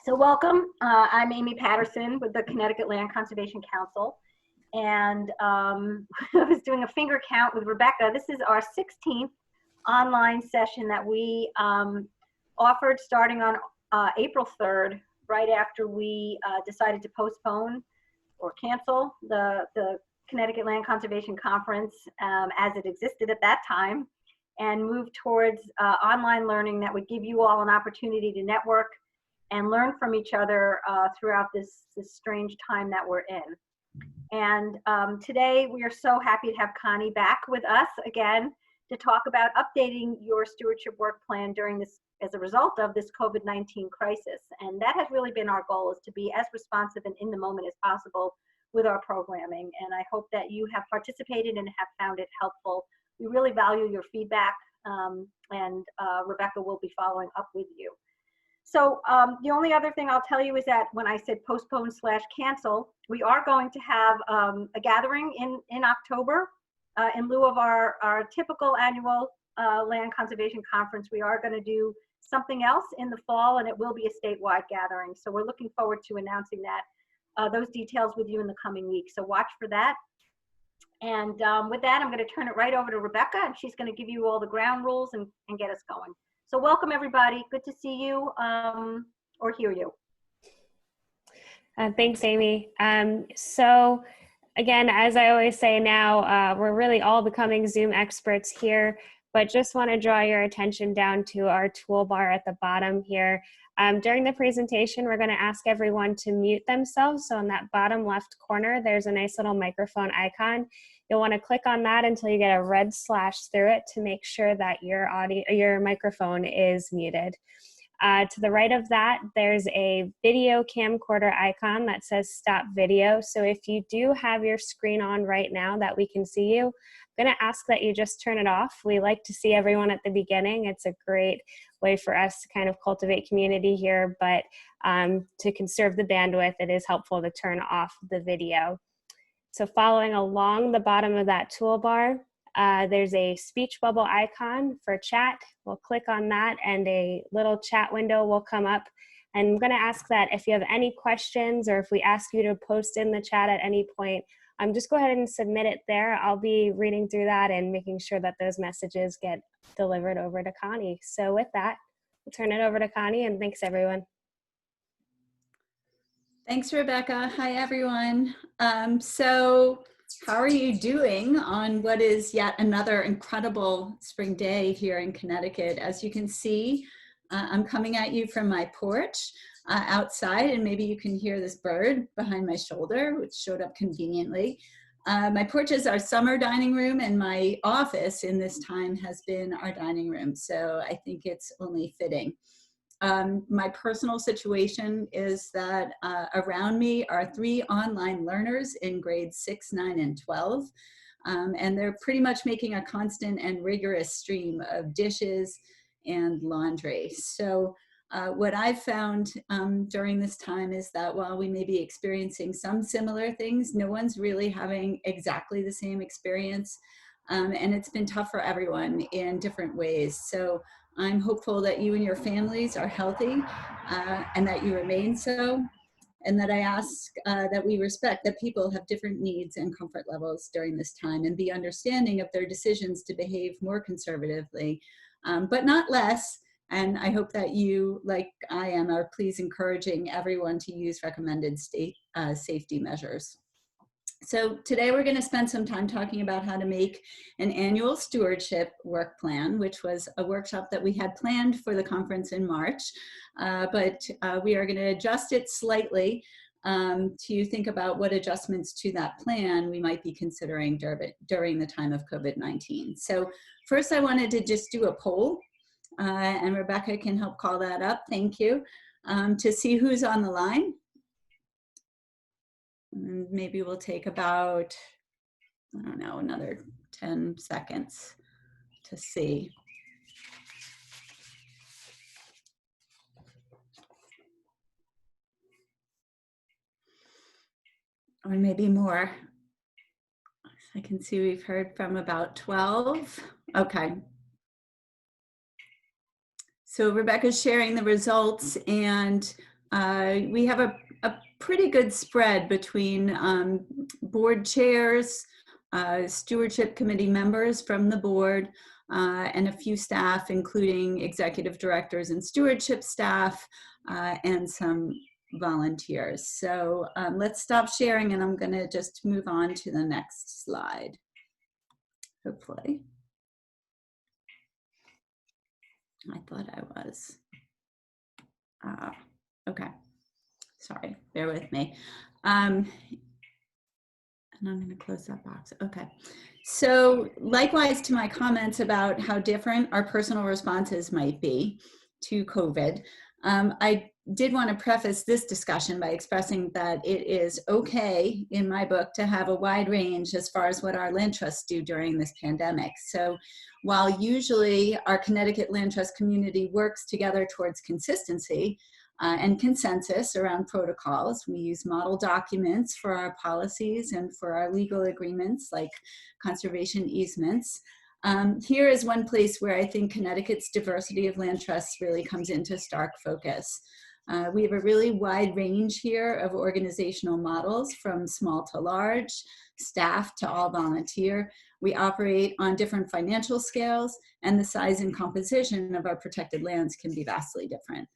So welcome. I'm Amy Patterson with the Connecticut Land Conservation Council. And I was doing a finger count with Rebecca. This is our 16th online session that we offered starting on April 3rd, right after we decided to postpone or cancel the Connecticut Land Conservation Conference as it existed at that time, and move towards online learning that would give you all an opportunity to network and learn from each other throughout this strange time that we're in. And today we are so happy to have Connie back with us again to talk about updating your stewardship work plan during this, as a result of this COVID-19 crisis. And that has really been our goal, is to be as responsive and in the moment as possible with our programming. And I hope that you have participated and have found it helpful. We really value your feedback, and Rebecca will be following up with you. So the only other thing I'll tell you is that when I said postpone/cancel, we are going to have a gathering in October in lieu of our typical annual land conservation conference. We are going to do something else in the fall, and it will be a statewide gathering. So we're looking forward to announcing that, those details with you in the coming weeks. So watch for that. And with that, I'm going to turn it right over to Rebecca, and she's going to give you all the ground rules and get us going. So welcome, everybody. Good to see you or hear you. Thanks, Amy. So again, as I always say now, we're really all becoming Zoom experts here, but just want to draw your attention down to our toolbar at the bottom here. During the presentation, we're going to ask everyone to mute themselves. So in that bottom left corner, there's a nice little microphone icon. You'll want to click on that until you get a red slash through it to make sure that your microphone is muted. To the right of that, there's a video camcorder icon that says stop video. So if you do have your screen on right now that we can see you, I'm going to ask that you just turn it off. We like to see everyone at the beginning. It's a great way for us to kind of cultivate community here, but to conserve the bandwidth, it is helpful to turn off the video. So following along the bottom of that toolbar, there's a speech bubble icon for chat. We'll click on that and a little chat window will come up. And I'm going to ask that if you have any questions or if we ask you to post in the chat at any point, just go ahead and submit it there. I'll be reading through that and making sure that those messages get delivered over to Connie. So with that, we'll turn it over to Connie, and thanks everyone. Thanks, Rebecca. Hi, everyone. So how are you doing on what is yet another incredible spring day here in Connecticut? As you can see, I'm coming at you from my porch outside, and maybe you can hear this bird behind my shoulder, which showed up conveniently. My porch is our summer dining room, and my office in this time has been our dining room. So I think it's only fitting. My personal situation is that around me are 3 online learners in grades 6, 9, and 12. And they're pretty much making a constant and rigorous stream of dishes and laundry. So what I've found during this time is that while we may be experiencing some similar things, no one's really having exactly the same experience. And it's been tough for everyone in different ways. So I'm hopeful that you and your families are healthy and that you remain so, and that I ask that we respect that people have different needs and comfort levels during this time and be understanding of their decisions to behave more conservatively, but not less. And I hope that you, like I am, are please encouraging everyone to use recommended safety measures. So today we're going to spend some time talking about how to make an annual stewardship work plan, which was a workshop that we had planned for the conference in March, but we are going to adjust it slightly to think about what adjustments to that plan we might be considering during the time of COVID-19. So first I wanted to just do a poll, and Rebecca can help call that up, thank you, to see who's on the line. And maybe we'll take about, I don't know, another 10 seconds to see. Or maybe more. I can see we've heard from about 12. Okay. So Rebecca's sharing the results, and we have a pretty good spread between board chairs, stewardship committee members from the board, and a few staff, including executive directors and stewardship staff, and some volunteers. So let's stop sharing, and I'm going to just move on to the next slide, hopefully. I thought I was. Okay, sorry, bear with me. And I'm going to close that box. Okay. So likewise to my comments about how different our personal responses might be to COVID, I did want to preface this discussion by expressing that it is okay in my book to have a wide range as far as what our land trusts do during this pandemic. So while usually our Connecticut land trust community works together towards consistency and consensus around protocols, we use model documents for our policies and for our legal agreements like conservation easements. Here is one place where I think Connecticut's diversity of land trusts really comes into stark focus. We have a really wide range here of organizational models, from small to large, staff to all volunteer. We operate on different financial scales, and the size and composition of our protected lands can be vastly different.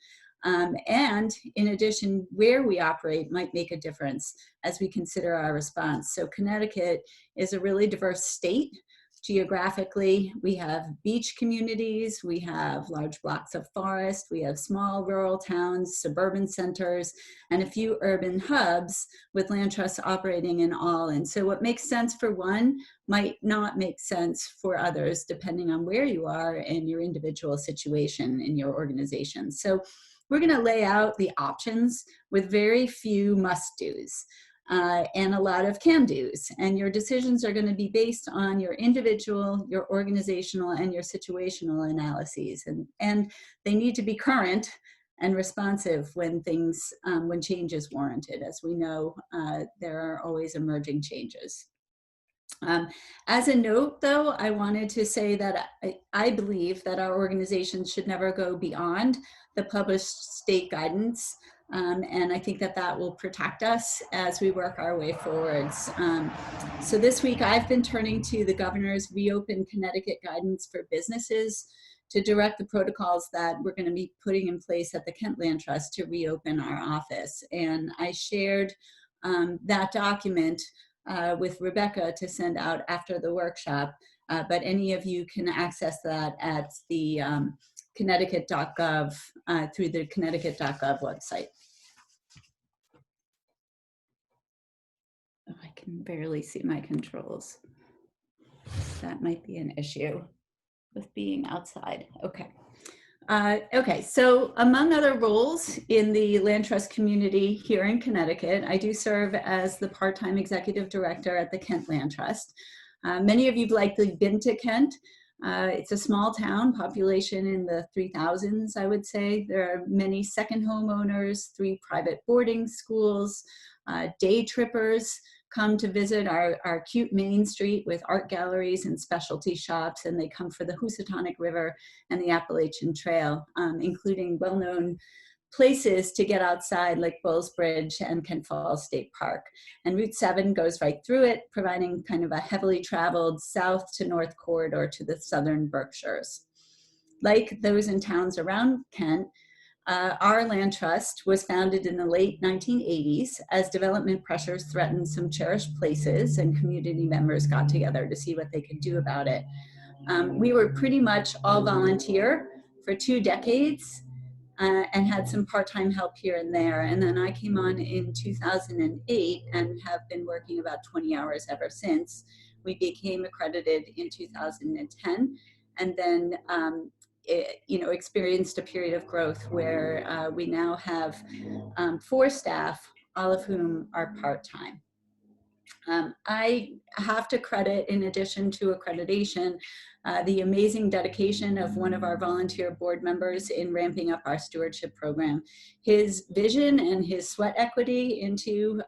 And in addition, where we operate might make a difference as we consider our response. So Connecticut is a really diverse state. Geographically, we have beach communities, we have large blocks of forest, we have small rural towns, suburban centers, and a few urban hubs with land trusts operating in all. And so what makes sense for one might not make sense for others, depending on where you are in your individual situation in your organization. So we're going to lay out the options with very few must-dos. And a lot of can-dos, and your decisions are going to be based on your individual, your organizational, and your situational analyses, and they need to be current and responsive when things, when change is warranted. As we know, there are always emerging changes. As a note, though, I wanted to say that I believe that our organizations should never go beyond the published state guidance. And I think that that will protect us as we work our way forwards. So this week I've been turning to the governor's Reopen Connecticut guidance for businesses to direct the protocols that we're going to be putting in place at the Kent Land Trust to reopen our office. And I shared that document with Rebecca to send out after the workshop, but any of you can access that at the Connecticut.gov through the Connecticut.gov website. Oh, I can barely see my controls. That might be an issue with being outside. Okay. Okay, so among other roles in the land trust community here in Connecticut, I do serve as the part-time executive director at the Kent Land Trust. Many of you have likely been to Kent. It's a small town, population in the 3,000s, I would say. There are many second homeowners, 3 private boarding schools, day trippers come to visit our cute Main Street with art galleries and specialty shops, and they come for the Housatonic River and the Appalachian Trail, including well-known places to get outside like Bulls Bridge and Kent Falls State Park. And Route 7 goes right through it, providing kind of a heavily traveled south to north corridor to the southern Berkshires. Like those in towns around Kent, our land trust was founded in the late 1980s as development pressures threatened some cherished places, and community members got together to see what they could do about it. We were pretty much all volunteer for 2 decades and had some part-time help here and there. And then I came on in 2008 and have been working about 20 hours ever since. We became accredited in 2010, and then experienced a period of growth where we now have 4 staff, all of whom are part-time. I have to credit, in addition to accreditation, the amazing dedication of one of our volunteer board members in ramping up our stewardship program. His vision and his sweat equity into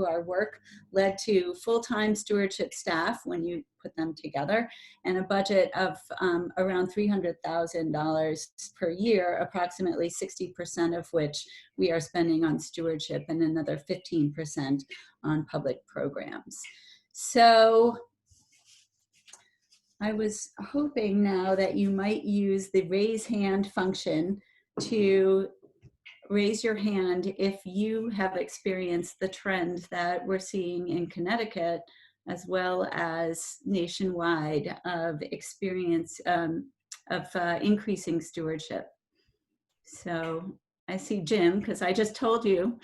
our work led to full-time stewardship staff. When you put them together, and a budget of around $300,000 per year, approximately 60% of which we are spending on stewardship and another 15% on public programs. So I was hoping now that you might use the raise hand function to raise your hand if you have experienced the trend that we're seeing in Connecticut, as well as nationwide, of experience of increasing stewardship. So I see Jim, because I just told you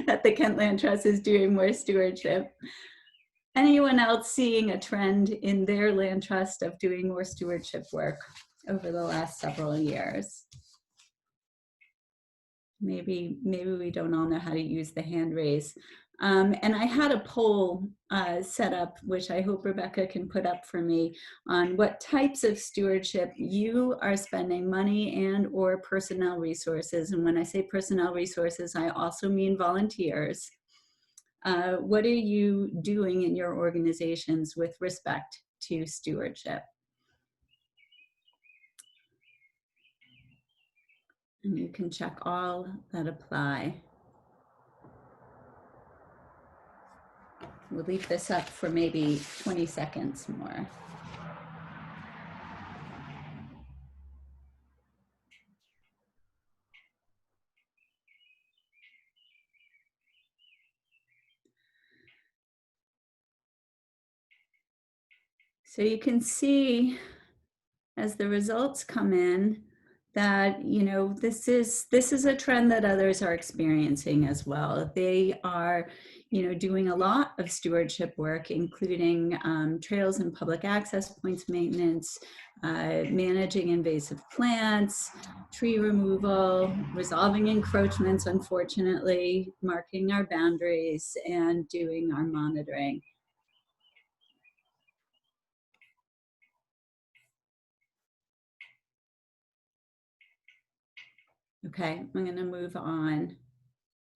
that the Kent Land Trust is doing more stewardship. Anyone else seeing a trend in their land trust of doing more stewardship work over the last several years? Maybe we don't all know how to use the hand raise. And I had a poll set up, which I hope Rebecca can put up for me, on what types of stewardship you are spending money and or personnel resources. And when I say personnel resources, I also mean volunteers. What are you doing in your organizations with respect to stewardship? And you can check all that apply. We'll leave this up for maybe 20 seconds more. So you can see as the results come in that, you know, this is a trend that others are experiencing as well. They are, you know, doing a lot of stewardship work, including trails and public access points maintenance, managing invasive plants, tree removal, resolving encroachments, unfortunately, marking our boundaries, and doing our monitoring. Okay, I'm going to move on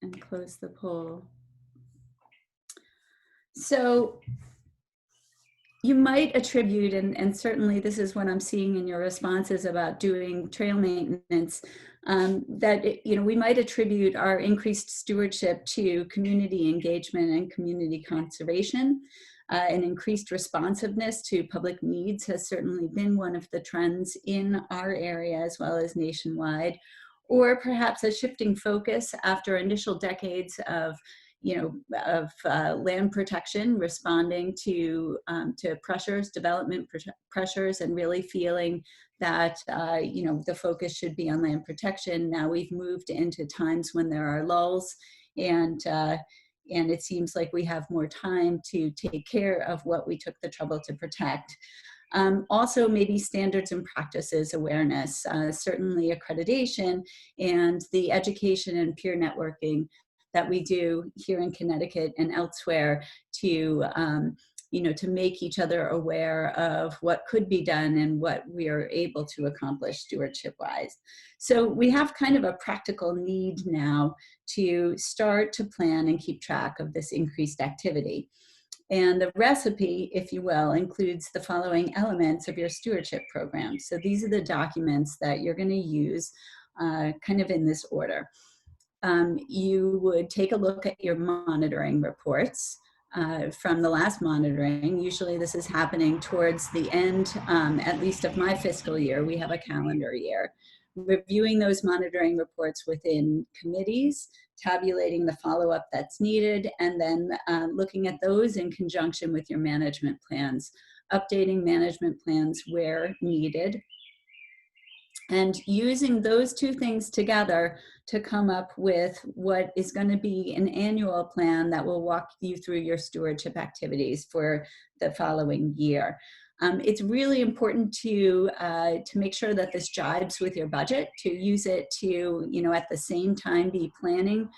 and close the poll. So you might attribute, and certainly this is what I'm seeing in your responses about doing trail maintenance, that you know, we might attribute our increased stewardship to community engagement and community conservation. And increased responsiveness to public needs has certainly been one of the trends in our area as well as nationwide. Or perhaps a shifting focus after initial decades of, you know, of land protection, responding to pressures, development pressures, and really feeling that you know, the focus should be on land protection. Now we've moved into times when there are lulls, and it seems like we have more time to take care of what we took the trouble to protect. Also, maybe standards and practices awareness, certainly accreditation, and the education and peer networking that we do here in Connecticut and elsewhere to, you know, to make each other aware of what could be done and what we are able to accomplish stewardship-wise. So we have kind of a practical need now to start to plan and keep track of this increased activity. And the recipe, if you will, includes the following elements of your stewardship program. So these are the documents that you're going to use kind of in this order. You would take a look at your monitoring reports from the last monitoring. Usually this is happening towards the end, at least of my fiscal year. We have a calendar year. Reviewing those monitoring reports within committees, tabulating the follow-up that's needed, and then looking at those in conjunction with your management plans, updating management plans where needed, and using those two things together to come up with what is going to be an annual plan that will walk you through your stewardship activities for the following year. It's really important to make sure that this jibes with your budget, to use it to, you know, at the same time be planning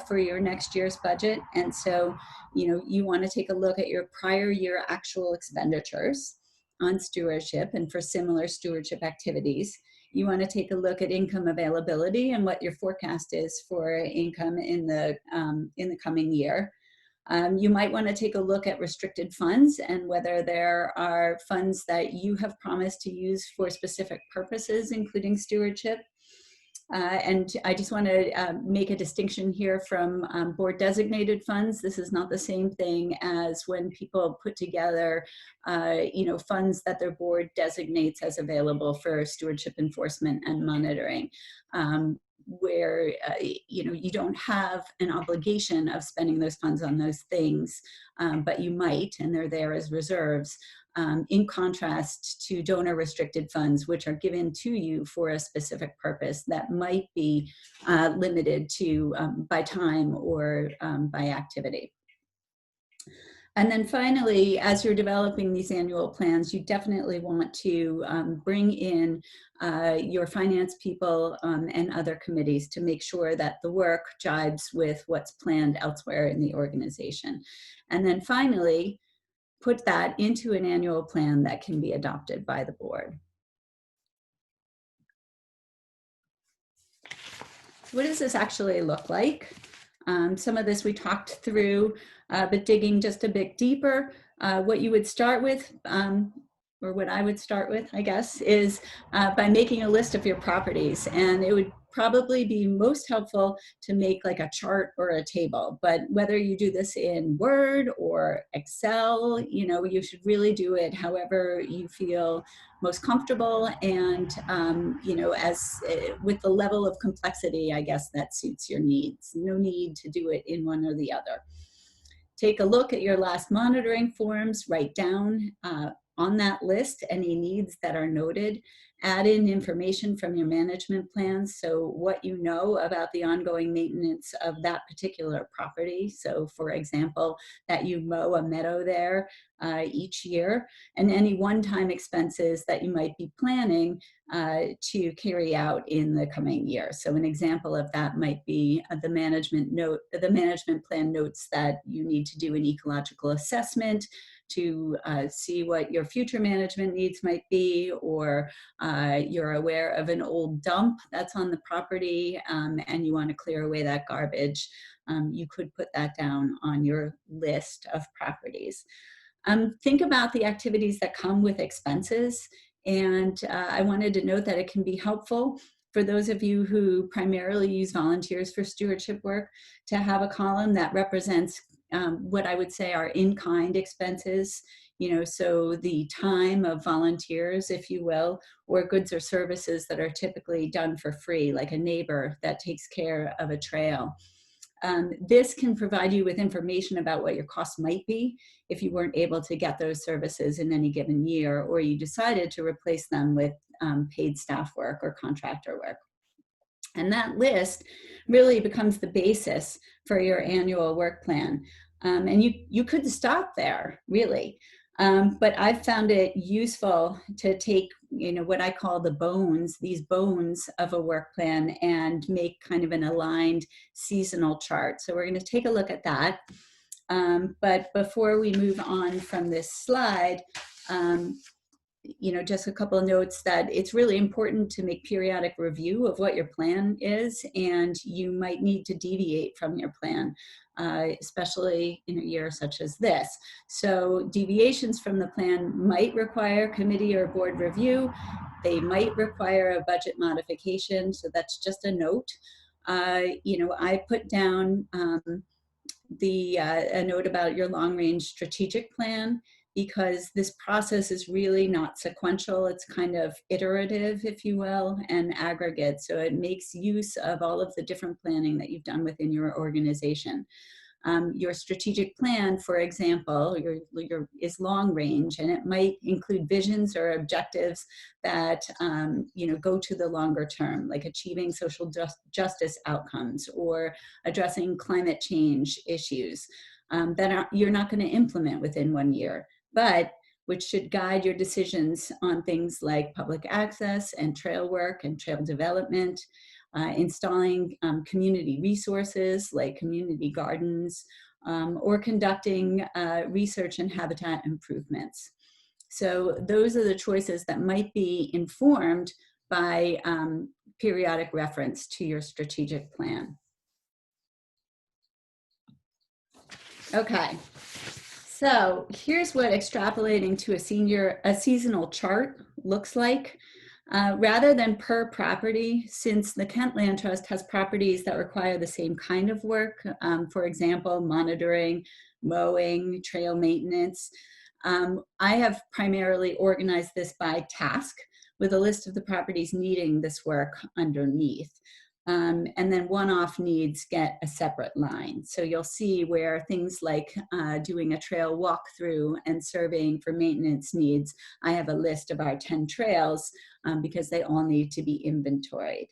for your next year's budget. And so, you know, you want to take a look at your prior year actual expenditures on stewardship and for similar stewardship activities. You want to take a look at income availability and what your forecast is for income in the coming year. You might want to take a look at restricted funds and whether there are funds that you have promised to use for specific purposes, including stewardship. And I just want to make a distinction here from board designated funds. This is not the same thing as when people put together, funds that their board designates as available for stewardship enforcement and monitoring, where you don't have an obligation of spending those funds on those things, but you might, and they're there as reserves. In contrast to donor restricted funds, which are given to you for a specific purpose that might be limited to by time or by activity. And then finally, as you're developing these annual plans, you definitely want to bring in your finance people and other committees to make sure that the work jives with what's planned elsewhere in the organization. And then finally, put that into an annual plan that can be adopted by the board. What does this actually look like? Some of this we talked through, but digging just a bit deeper, what you would start with, or what I would start with, I guess, is by making a list of your properties. And it would probably be most helpful to make like a chart or a table. But whether you do this in Word or Excel, you should really do it however you feel most comfortable, and as with the level of complexity, I guess, that suits your needs. No need to do it in one or the other. Take a look at your last monitoring forms, write down on that list any needs that are noted, add in information from your management plans, so what you know about the ongoing maintenance of that particular property. So for example, that you mow a meadow there each year, and any one-time expenses that you might be planning to carry out in the coming year. So an example of that might be the management plan notes that you need to do an ecological assessment to see what your future management needs might be, or you're aware of an old dump that's on the property and you want to clear away that garbage. You could put that down on your list of properties. Think about the activities that come with expenses, and I wanted to note that it can be helpful for those of you who primarily use volunteers for stewardship work to have a column that represents what I would say are in-kind expenses, so the time of volunteers, if you will, or goods or services that are typically done for free, like a neighbor that takes care of a trail. This can provide you with information about what your costs might be if you weren't able to get those services in any given year, or you decided to replace them with paid staff work or contractor work. And that list really becomes the basis for your annual work plan. And you could stop there, really. But I've found it useful to take, what I call these bones of a work plan, and make kind of an aligned seasonal chart. So we're going to take a look at that. But before we move on from this slide, just a couple of notes that it's really important to make periodic review of what your plan is, and you might need to deviate from your plan, especially in a year such as this. So deviations from the plan might require committee or board review. They might require a budget modification, so that's just a note. I put down a note about your long-range strategic plan, because this process is really not sequential. It's kind of iterative, if you will, and aggregate. So it makes use of all of the different planning that you've done within your organization. Your strategic plan, for example, is long range, and it might include visions or objectives that go to the longer term, like achieving social justice outcomes or addressing climate change issues that you're not going to implement within 1 year, but which should guide your decisions on things like public access and trail work and trail development, installing community resources like community gardens, or conducting research and habitat improvements. So those are the choices that might be informed by periodic reference to your strategic plan. Okay. So here's what extrapolating to a seasonal chart looks like. Rather than per property, since the Kent Land Trust has properties that require the same kind of work, for example, monitoring, mowing, trail maintenance, I have primarily organized this by task with a list of the properties needing this work underneath. And then one-off needs get a separate line. So you'll see where things like doing a trail walkthrough and surveying for maintenance needs, I have a list of our 10 trails because they all need to be inventoried.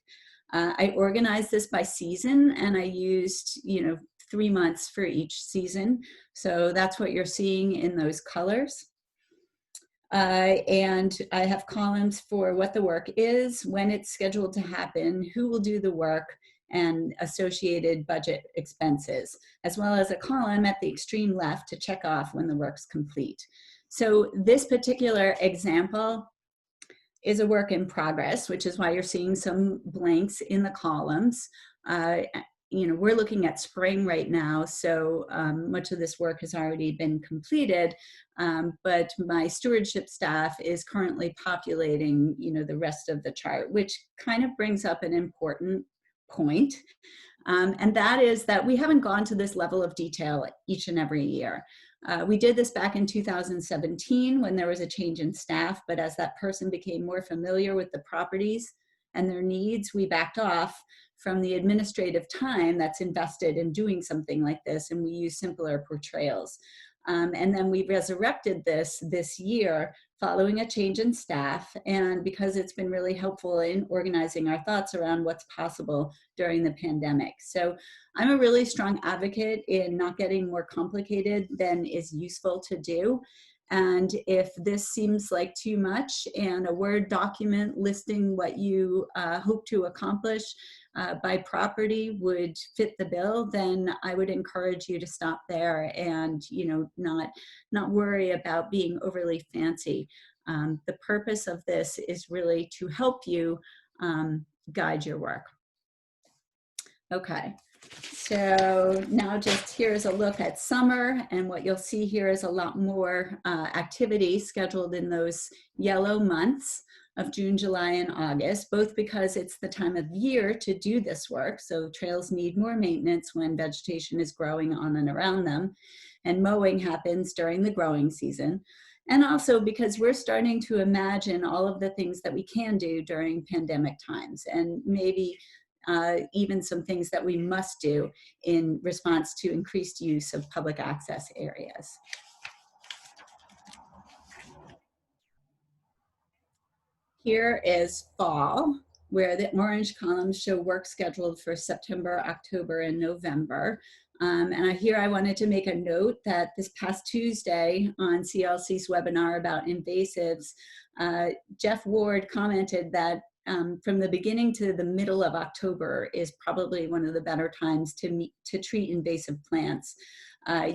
I organized this by season, and I used 3 months for each season. So that's what you're seeing in those colors. And I have columns for what the work is, when it's scheduled to happen, who will do the work, and associated budget expenses, as well as a column at the extreme left to check off when the work's complete. So this particular example is a work in progress, which is why you're seeing some blanks in the columns. We're looking at spring right now, so much of this work has already been completed, but my stewardship staff is currently populating, the rest of the chart, which kind of brings up an important point, and that is that we haven't gone to this level of detail each and every year. We did this back in 2017 when there was a change in staff, but as that person became more familiar with the properties and their needs, we backed off from the administrative time that's invested in doing something like this, and we use simpler portrayals. And then we resurrected this year following a change in staff, and because it's been really helpful in organizing our thoughts around what's possible during the pandemic. So I'm a really strong advocate in not getting more complicated than is useful to do. And if this seems like too much and a Word document listing what you hope to accomplish by property would fit the bill, then I would encourage you to stop there and not worry about being overly fancy. The purpose of this is really to help you guide your work. Okay. So now just here's a look at summer, and what you'll see here is a lot more activity scheduled in those yellow months of June, July, and August, both because it's the time of year to do this work. So trails need more maintenance when vegetation is growing on and around them, and mowing happens during the growing season. And also because we're starting to imagine all of the things that we can do during pandemic times, and maybe even some things that we must do in response to increased use of public access areas. Here is fall, where the orange columns show work scheduled for September, October, and November. Here I wanted to make a note that this past Tuesday on CLC's webinar about invasives, Jeff Ward commented that from the beginning to the middle of October is probably one of the better times to treat invasive plants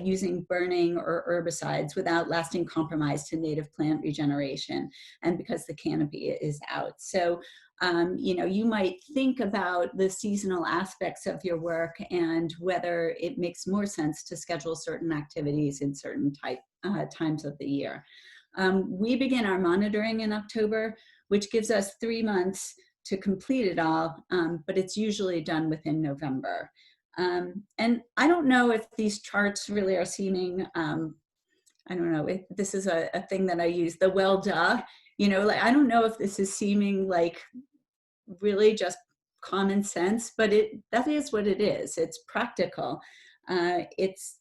using burning or herbicides without lasting compromise to native plant regeneration, and because the canopy is out. So, you might think about the seasonal aspects of your work and whether it makes more sense to schedule certain activities in certain times of the year. We begin our monitoring in October, which gives us 3 months to complete it all, but it's usually done within November. And I don't know if these charts really are seeming, I don't know if this is a thing that I use, the well duh, I don't know if this is seeming like really just common sense, but that is what it is. It's practical. It's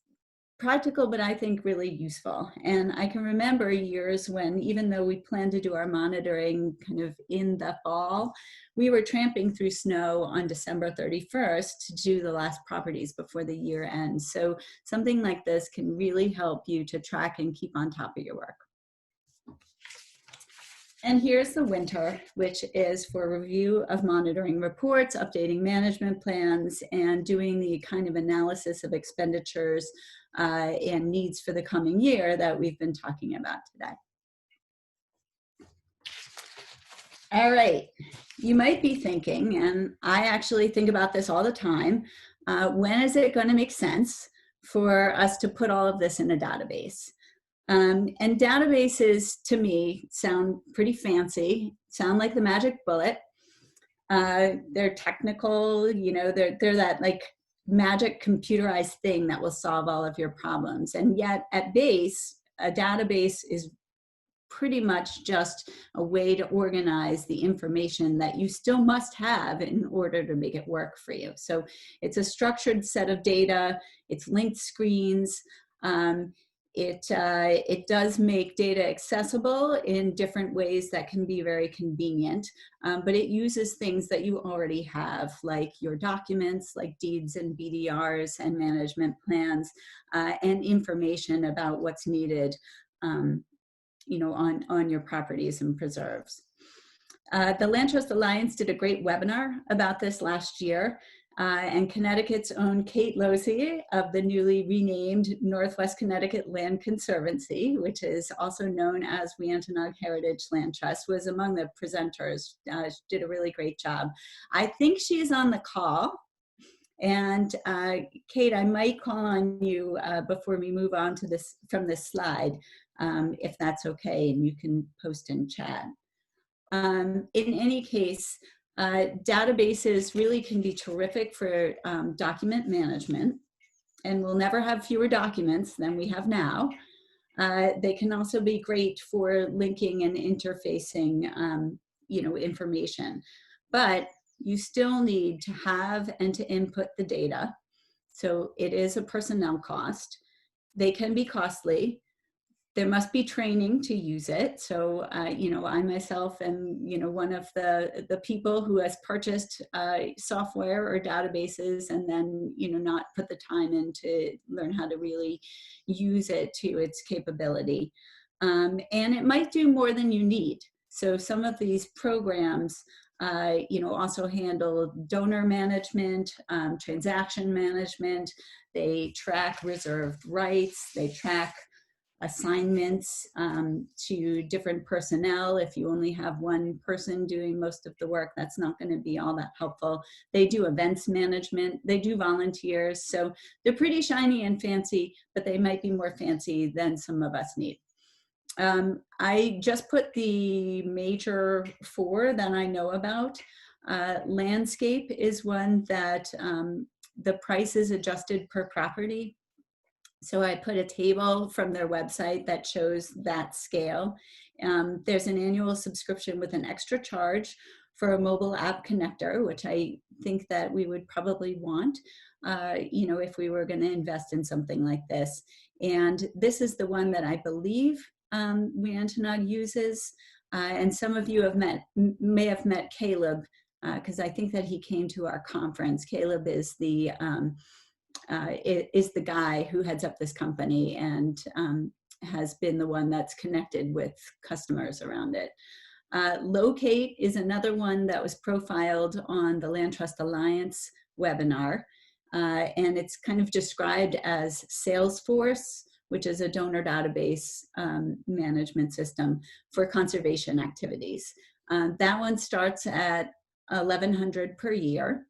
practical, but I think really useful. And I can remember years when, even though we planned to do our monitoring kind of in the fall, we were tramping through snow on December 31st to do the last properties before the year ends. So something like this can really help you to track and keep on top of your work. And here's the winter, which is for review of monitoring reports, updating management plans, and doing the kind of analysis of expenditures and needs for the coming year that we've been talking about today. All right, you might be thinking, and I actually think about this all the time, when is it going to make sense for us to put all of this in a database. And databases, to me, sound pretty fancy, sound like the magic bullet. They're technical, you know, they're that like magic computerized thing that will solve all of your problems. And yet at base, a database is pretty much just a way to organize the information that you still must have in order to make it work for you. So it's a structured set of data, it's linked screens. It does make data accessible in different ways that can be very convenient, but it uses things that you already have, like your documents, like deeds and BDRs and management plans, and information about what's needed, you know, on your properties and preserves. The Land Trust Alliance did a great webinar about this last year. And Connecticut's own Kate Losey of the newly renamed Northwest Connecticut Land Conservancy, which is also known as Weantenaug Heritage Land Trust, was among the presenters. She did a really great job. I think she's on the call. And Kate, I might call on you before we move on to this from this slide, if that's okay, and you can post in chat. In any case, databases really can be terrific for document management, and we'll never have fewer documents than we have now. They can also be great for linking and interfacing, you know, information, but you still need to have and to input the data. So it is a personnel cost. They can be costly. There must be training to use it. So, you know, I myself am, you know, one of the people who has purchased software or databases and then, you know, not put the time in to learn how to really use it to its capability. And it might do more than you need. So some of these programs, you know, also handle donor management, transaction management. They track reserved rights. They track assignments to different personnel. If you only have one person doing most of the work, that's not going to be all that helpful. They do events management. They do volunteers. So they're pretty shiny and fancy, but they might be more fancy than some of us need. I just put the major 4 that I know about. Landscape is one that the price is adjusted per property. So I put a table from their website that shows that scale. There's an annual subscription with an extra charge for a mobile app connector, which I think that we would probably want, you know, if we were going to invest in something like this. And this is the one that I believe Weantenaug uses. And some of you may have met Caleb, because I think that he came to our conference. Caleb is the guy who heads up this company and has been the one that's connected with customers around it. Locate is another one that was profiled on the Land Trust Alliance webinar. And it's kind of described as Salesforce, which is a donor database management system for conservation activities. That one starts at $1,100 per year.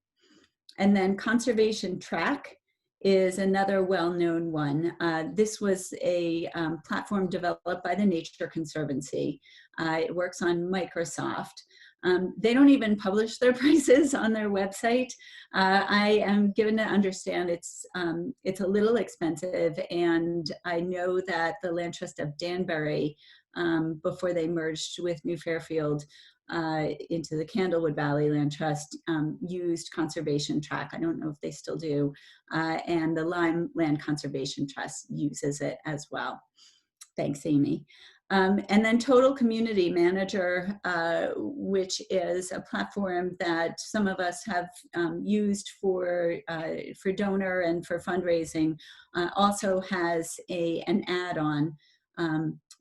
And then Conservation Track is another well-known one. This was a platform developed by the Nature Conservancy. It works on Microsoft. They don't even publish their prices on their website. I am given to understand it's a little expensive, and I know that the Land Trust of Danbury, before they merged with New Fairfield into the Candlewood Valley Land Trust, used Conservation Track. I don't know if they still do. And the Lyme Land Conservation Trust uses it as well. Thanks, Amy. And then Total Community Manager, which is a platform that some of us have used for donor and for fundraising, also has an add-on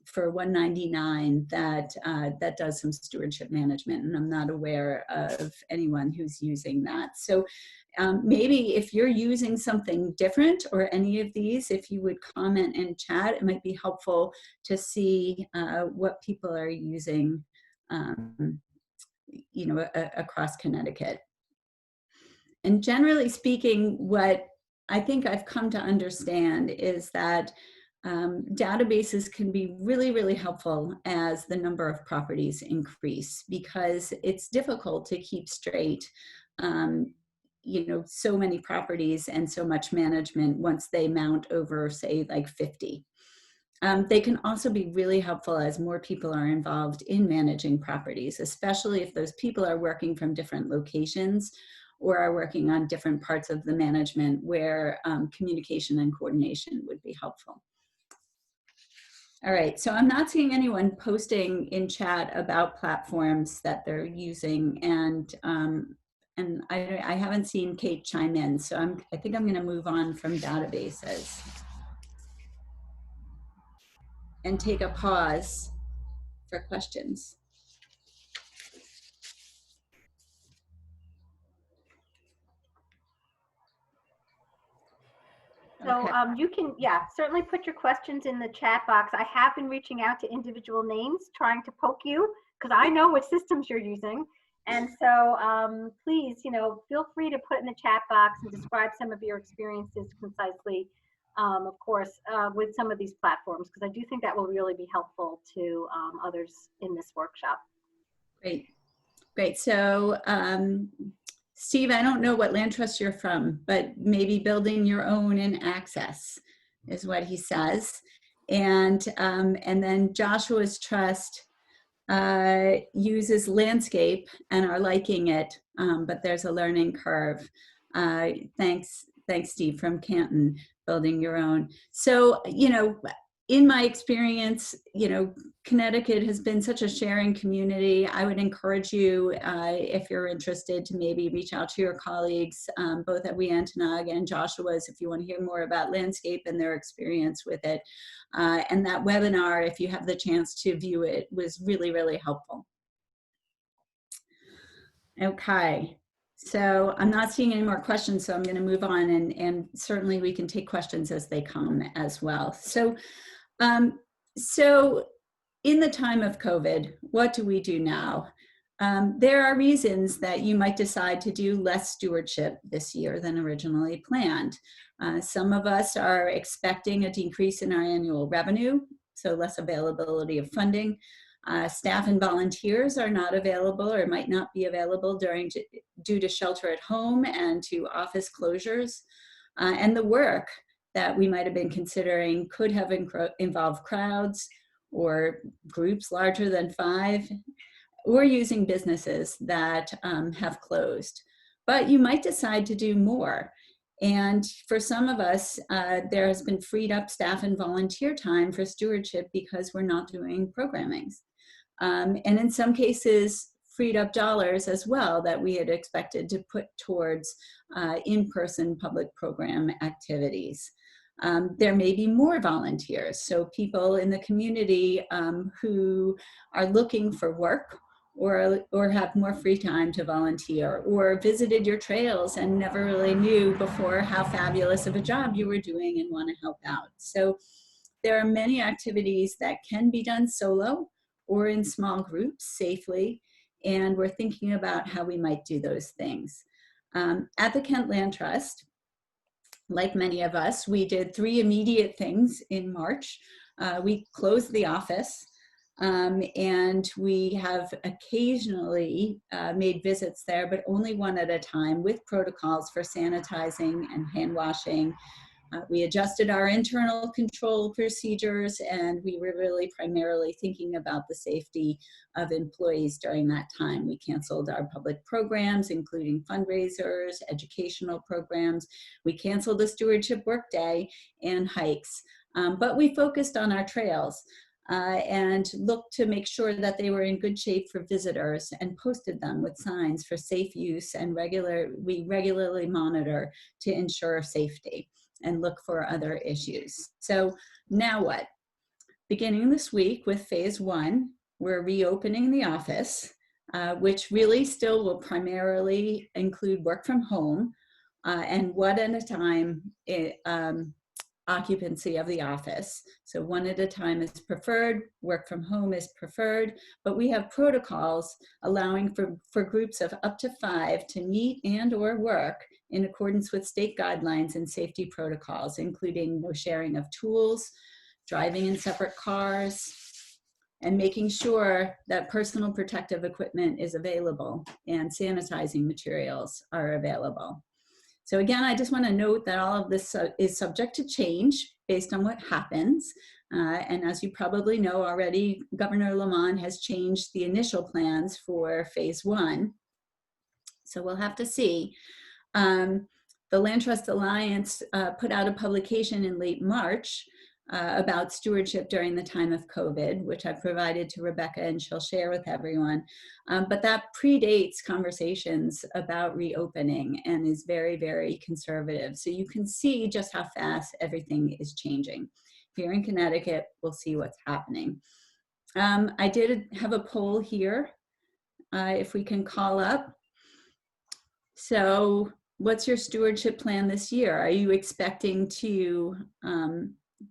for $199 that does some stewardship management, and I'm not aware of anyone who's using that. So maybe if you're using something different or any of these, if you would comment in chat, it might be helpful to see what people are using, you know, across Connecticut. And generally speaking, what I think I've come to understand is that databases can be really, really helpful as the number of properties increase, because it's difficult to keep straight, so many properties and so much management once they mount over, say, like 50. They can also be really helpful as more people are involved in managing properties, especially if those people are working from different locations or are working on different parts of the management where communication and coordination would be helpful. All right, so I'm not seeing anyone posting in chat about platforms that they're using, and I haven't seen Kate chime in, so I think I'm going to move on from databases and take a pause for questions. So Okay. you can, certainly put your questions in the chat box. I have been reaching out to individual names, trying to poke you, because I know what systems you're using. And so please, feel free to put in the chat box and describe some of your experiences concisely, of course, with some of these platforms, because I do think that will really be helpful to others in this workshop. Great. Great. So Steve, I don't know what land trust you're from, but maybe building your own in Access is what he says. And then Joshua's trust uses landscape and are liking it, but there's a learning curve. Thanks, Steve, from Canton, building your own. So, in my experience, Connecticut has been such a sharing community. I would encourage you, if you're interested, to maybe reach out to your colleagues, both at Weantanog and Joshua's, if you want to hear more about landscape and their experience with it. And that webinar, if you have the chance to view it, was really, really helpful. Okay. So I'm not seeing any more questions, so I'm going to move on, and certainly we can take questions as they come as well. So in the time of COVID, what do we do now? There are reasons that you might decide to do less stewardship this year than originally planned. Some of us are expecting a decrease in our annual revenue, so less availability of funding. Staff and volunteers are not available or might not be available due to shelter at home and to office closures. And the work that we might have been considering could have involved crowds or groups larger than 5, or using businesses that have closed. But you might decide to do more. And for some of us, there has been freed up staff and volunteer time for stewardship because we're not doing programmings. And in some cases, freed up dollars as well that we had expected to put towards in-person public program activities. There may be more volunteers, so people in the community who are looking for work or have more free time to volunteer, or visited your trails and never really knew before how fabulous of a job you were doing and want to help out. So there are many activities that can be done solo or in small groups safely, and we're thinking about how we might do those things. At the Kent Land Trust, like many of us, we did 3 immediate things in March. We closed the office, and we have occasionally made visits there, but only one at a time, with protocols for sanitizing and hand washing. We adjusted our internal control procedures, and we were really primarily thinking about the safety of employees during that time. We canceled our public programs, including fundraisers, educational programs. We canceled the stewardship workday and hikes, but we focused on our trails and looked to make sure that they were in good shape for visitors, and posted them with signs for safe use, and we regularly monitor to ensure safety and look for other issues. So now what? Beginning this week with phase 1, we're reopening the office, which really still will primarily include work from home, and one at a time occupancy of the office. So one at a time is preferred, work from home is preferred, but we have protocols allowing for groups of up to 5 to meet and or work in accordance with state guidelines and safety protocols, including no sharing of tools, driving in separate cars, and making sure that personal protective equipment is available and sanitizing materials are available. So again, I just want to note that all of this is subject to change based on what happens. And as you probably know already, Governor Lamont has changed the initial plans for phase 1. So we'll have to see. The Land Trust Alliance put out a publication in late March about stewardship during the time of COVID, which I've provided to Rebecca and she'll share with everyone. But that predates conversations about reopening and is very, very conservative. So you can see just how fast everything is changing. Here in Connecticut, we'll see what's happening. I did have a poll here, if we can call up. So what's your stewardship plan this year? Are you expecting to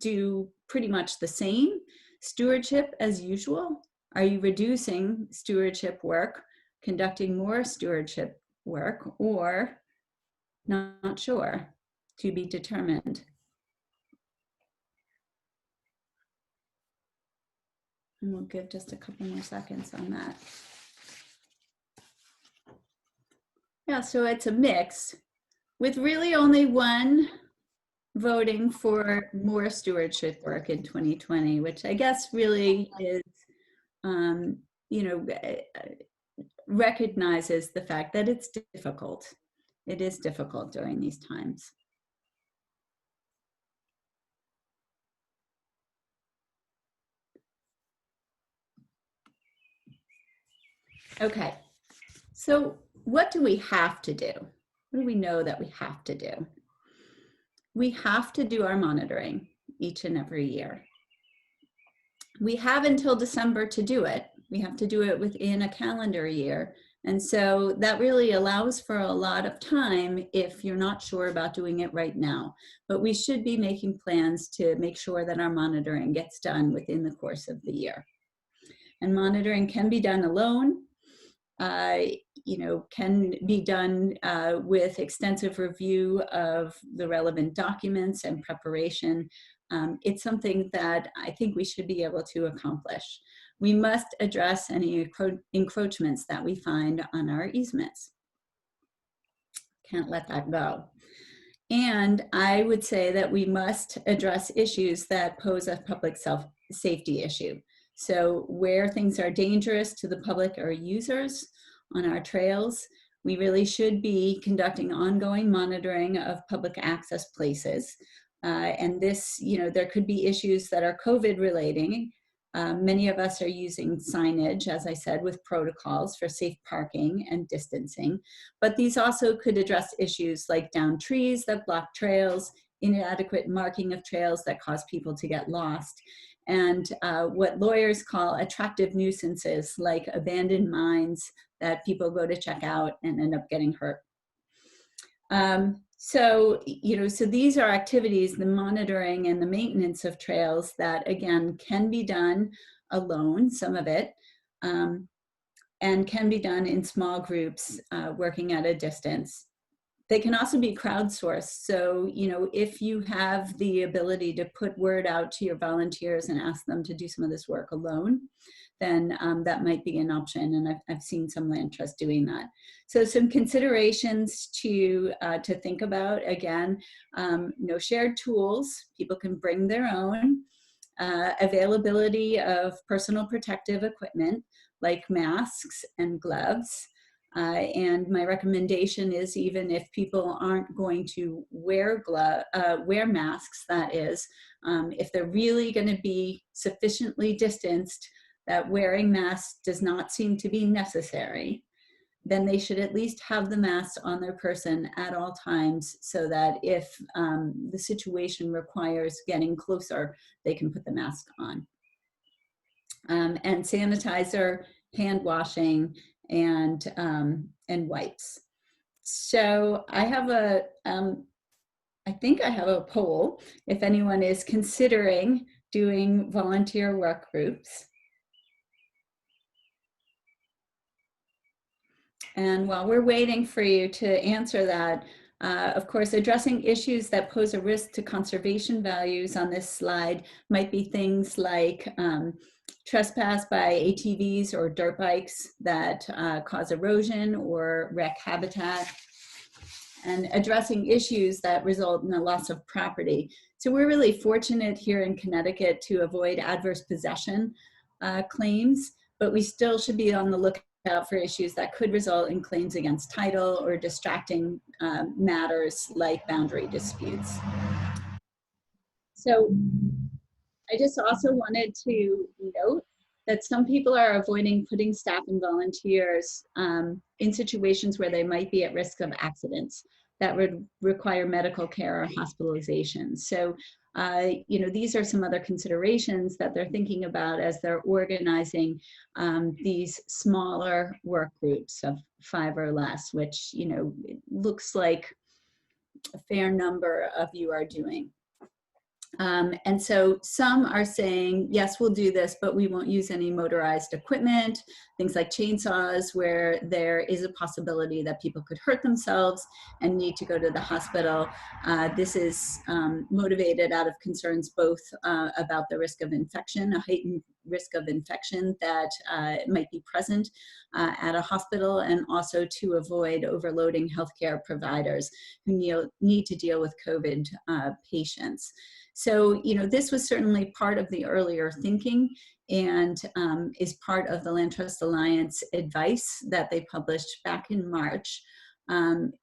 do pretty much the same stewardship as usual? Are you reducing stewardship work, conducting more stewardship work, or not sure, to be determined? And we'll give just a couple more seconds on that. Yeah, so it's a mix with really only one voting for more stewardship work in 2020, which I guess really is, recognizes the fact that it's difficult. It is difficult during these times. Okay, so what do we have to do? What do we know that we have to do? We have to do our monitoring each and every year. We have until December to do it. We have to do it within a calendar year. And so that really allows for a lot of time if you're not sure about doing it right now. But we should be making plans to make sure that our monitoring gets done within the course of the year. And monitoring can be done alone. Can be done with extensive review of the relevant documents and preparation. It's something that I think we should be able to accomplish. We must address any encroachments that we find on our easements. Can't let that go. And I would say that we must address issues that pose a public safety issue. So where things are dangerous to the public or users on our trails, we really should be conducting ongoing monitoring of public access places. And this, there could be issues that are COVID relating. Many of us are using signage, as I said, with protocols for safe parking and distancing. But these also could address issues like downed trees that block trails, inadequate marking of trails that cause people to get lost, and what lawyers call attractive nuisances like abandoned mines that people go to check out and end up getting hurt. So these are activities, the monitoring and the maintenance of trails that, again, can be done alone, some of it, and can be done in small groups working at a distance. They can also be crowdsourced. So, if you have the ability to put word out to your volunteers and ask them to do some of this work alone, then that might be an option. And I've seen some land trusts doing that. So some considerations to think about, again, shared tools, people can bring their own, availability of personal protective equipment like masks and gloves. And my recommendation is, even if people aren't going to wear masks, that is, if they're really going to be sufficiently distanced that wearing masks does not seem to be necessary, then they should at least have the mask on their person at all times, so that if the situation requires getting closer, they can put the mask on. And sanitizer, hand washing, and wipes. So I have I think I have a poll if anyone is considering doing volunteer work groups. And while we're waiting for you to answer that, of course, addressing issues that pose a risk to conservation values on this slide might be things like trespass by ATVs or dirt bikes that cause erosion or wreck habitat, and addressing issues that result in a loss of property. So we're really fortunate here in Connecticut to avoid adverse possession claims, but we still should be on the lookout for issues that could result in claims against title or distracting matters like boundary disputes. So I just also wanted to note that some people are avoiding putting staff and volunteers in situations where they might be at risk of accidents that would require medical care or hospitalization. So, you know, these are some other considerations that they're thinking about as they're organizing these smaller work groups of 5 or less, which, you know, it looks like a fair number of you are doing. And so some are saying, yes, we'll do this, but we won't use any motorized equipment, things like chainsaws, where there is a possibility that people could hurt themselves and need to go to the hospital. This is motivated out of concerns both about the risk of infection, a heightened risk of infection that might be present at a hospital, and also to avoid overloading healthcare providers who need to deal with COVID patients. So, you know, this was certainly part of the earlier thinking and is part of the Land Trust Alliance advice that they published back in March.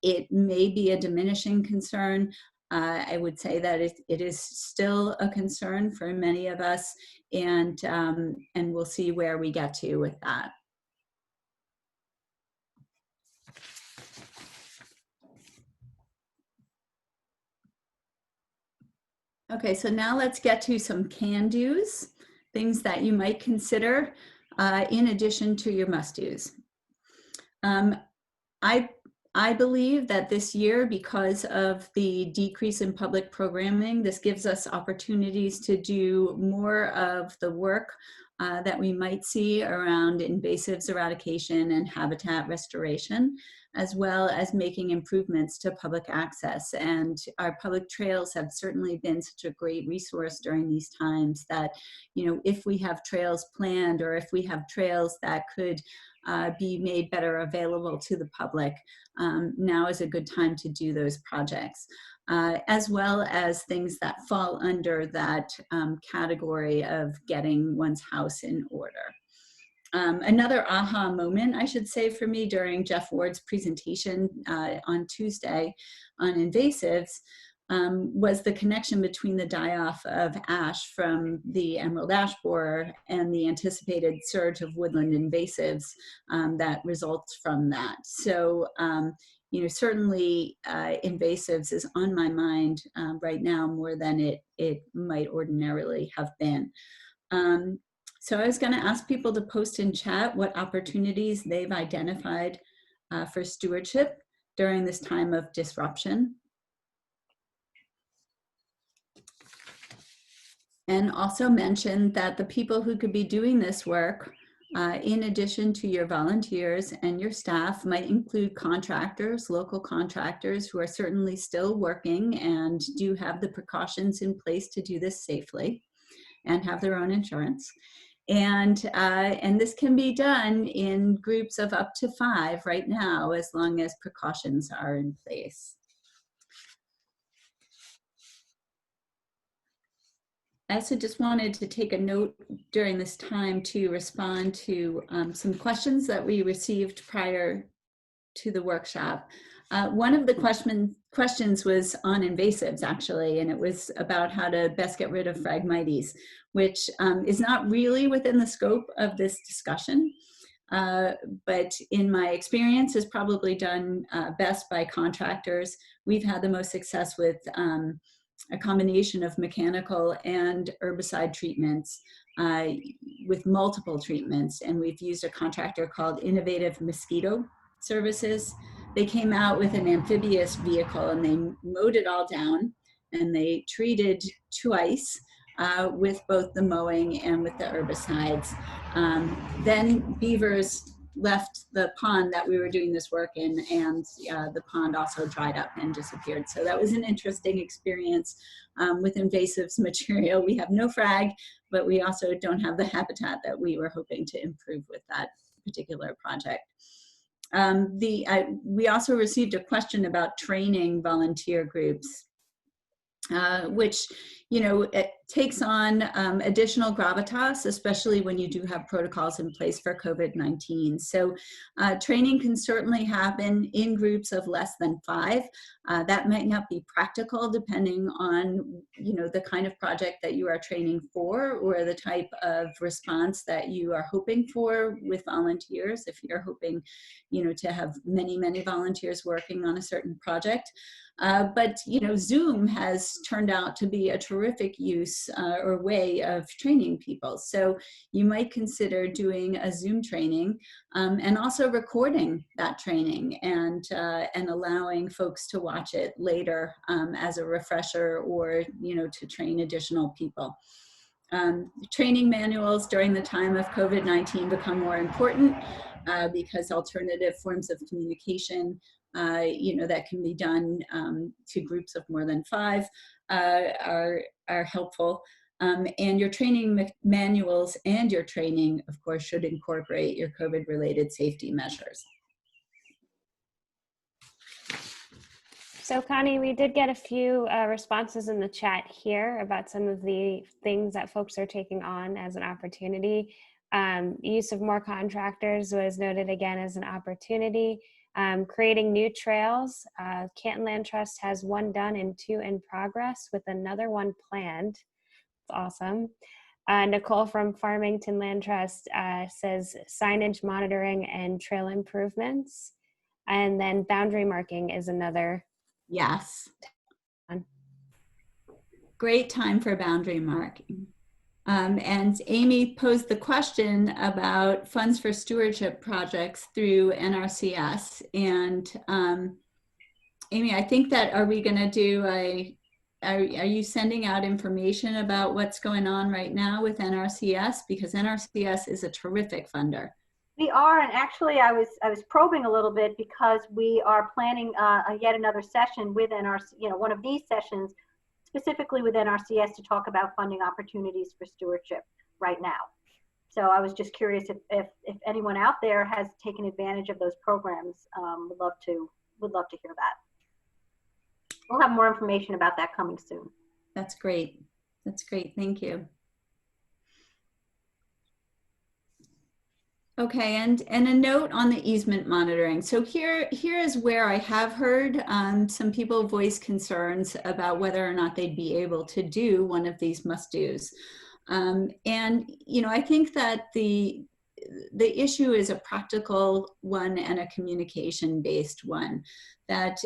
It may be a diminishing concern. I would say that it is still a concern for many of us, and we'll see where we get to with that. Okay, so now let's get to some can-dos, things that you might consider in addition to your must-dos. I believe that this year, because of the decrease in public programming, this gives us opportunities to do more of the work that we might see around invasives eradication and habitat restoration, as well as making improvements to public access. And our public trails have certainly been such a great resource during these times that, you know, if we have trails planned or if we have trails that could be made better available to the public, now is a good time to do those projects, as well as things that fall under that category of getting one's house in order. Another aha moment, I should say, for me during Jeff Ward's presentation on Tuesday on invasives was the connection between the die-off of ash from the emerald ash borer and the anticipated surge of woodland invasives that results from that. So, you know, certainly invasives is on my mind right now more than it might ordinarily have been. So I was going to ask people to post in chat what opportunities they've identified for stewardship during this time of disruption. And also mention that the people who could be doing this work, in addition to your volunteers and your staff, might include contractors, local contractors who are certainly still working and do have the precautions in place to do this safely and have their own insurance. And this can be done in groups of up to 5 right now, as long as precautions are in place. I also just wanted to take a note during this time to respond to some questions that we received prior to the workshop. One of the questions was on invasives, actually, and it was about how to best get rid of Phragmites, which is not really within the scope of this discussion, but in my experience is probably done best by contractors. We've had the most success with a combination of mechanical and herbicide treatments with multiple treatments. And we've used a contractor called Innovative Mosquito Services they came out with an amphibious vehicle and they mowed it all down, and they treated twice with both the mowing and with the herbicides. Then beavers left the pond that we were doing this work in, and the pond also dried up and disappeared. So that was an interesting experience with invasives material. We have no frag, but we also don't have the habitat that we were hoping to improve with that particular project. We also received a question about training volunteer groups, which, you know, it takes on additional gravitas, especially when you do have protocols in place for COVID-19. So training can certainly happen in groups of less than 5. That might not be practical depending on, you know, the kind of project that you are training for, or the type of response that you are hoping for with volunteers. If you're hoping, you know, to have many, many volunteers working on a certain project. But, you know, Zoom has turned out to be a terrific use or way of training people. So you might consider doing a Zoom training and also recording that training and allowing folks to watch it later as a refresher, or, you know, to train additional people. Training manuals during the time of COVID-19 become more important because alternative forms of communication you know, that can be done to groups of more than 5 are helpful. And your training manuals and your training, of course, should incorporate your COVID-related safety measures. So Connie, we did get a few responses in the chat here about some of the things that folks are taking on as an opportunity. Use of more contractors was noted again as an opportunity. Creating new trails. Canton Land Trust has 1 done and 2 in progress, with another 1 planned. It's awesome. Nicole from Farmington Land Trust says signage monitoring and trail improvements. And then boundary marking is another. Yes. Great time for boundary marking. And Amy posed the question about funds for stewardship projects through NRCS. And Amy, I think that, are we going to do are you sending out information about what's going on right now with NRCS? Because NRCS is a terrific funder. We are, and actually I was probing a little bit because we are planning yet another session with NRC, you know, one of these sessions specifically with NRCS to talk about funding opportunities for stewardship right now. So I was just curious if anyone out there has taken advantage of those programs. Would love to hear that. We'll have more information about that coming soon. That's great. That's great. Thank you. Okay, and a note on the easement monitoring. So here is where I have heard some people voice concerns about whether or not they'd be able to do one of these must-dos. And, you know, I think that the issue is a practical one and a communication-based one. That,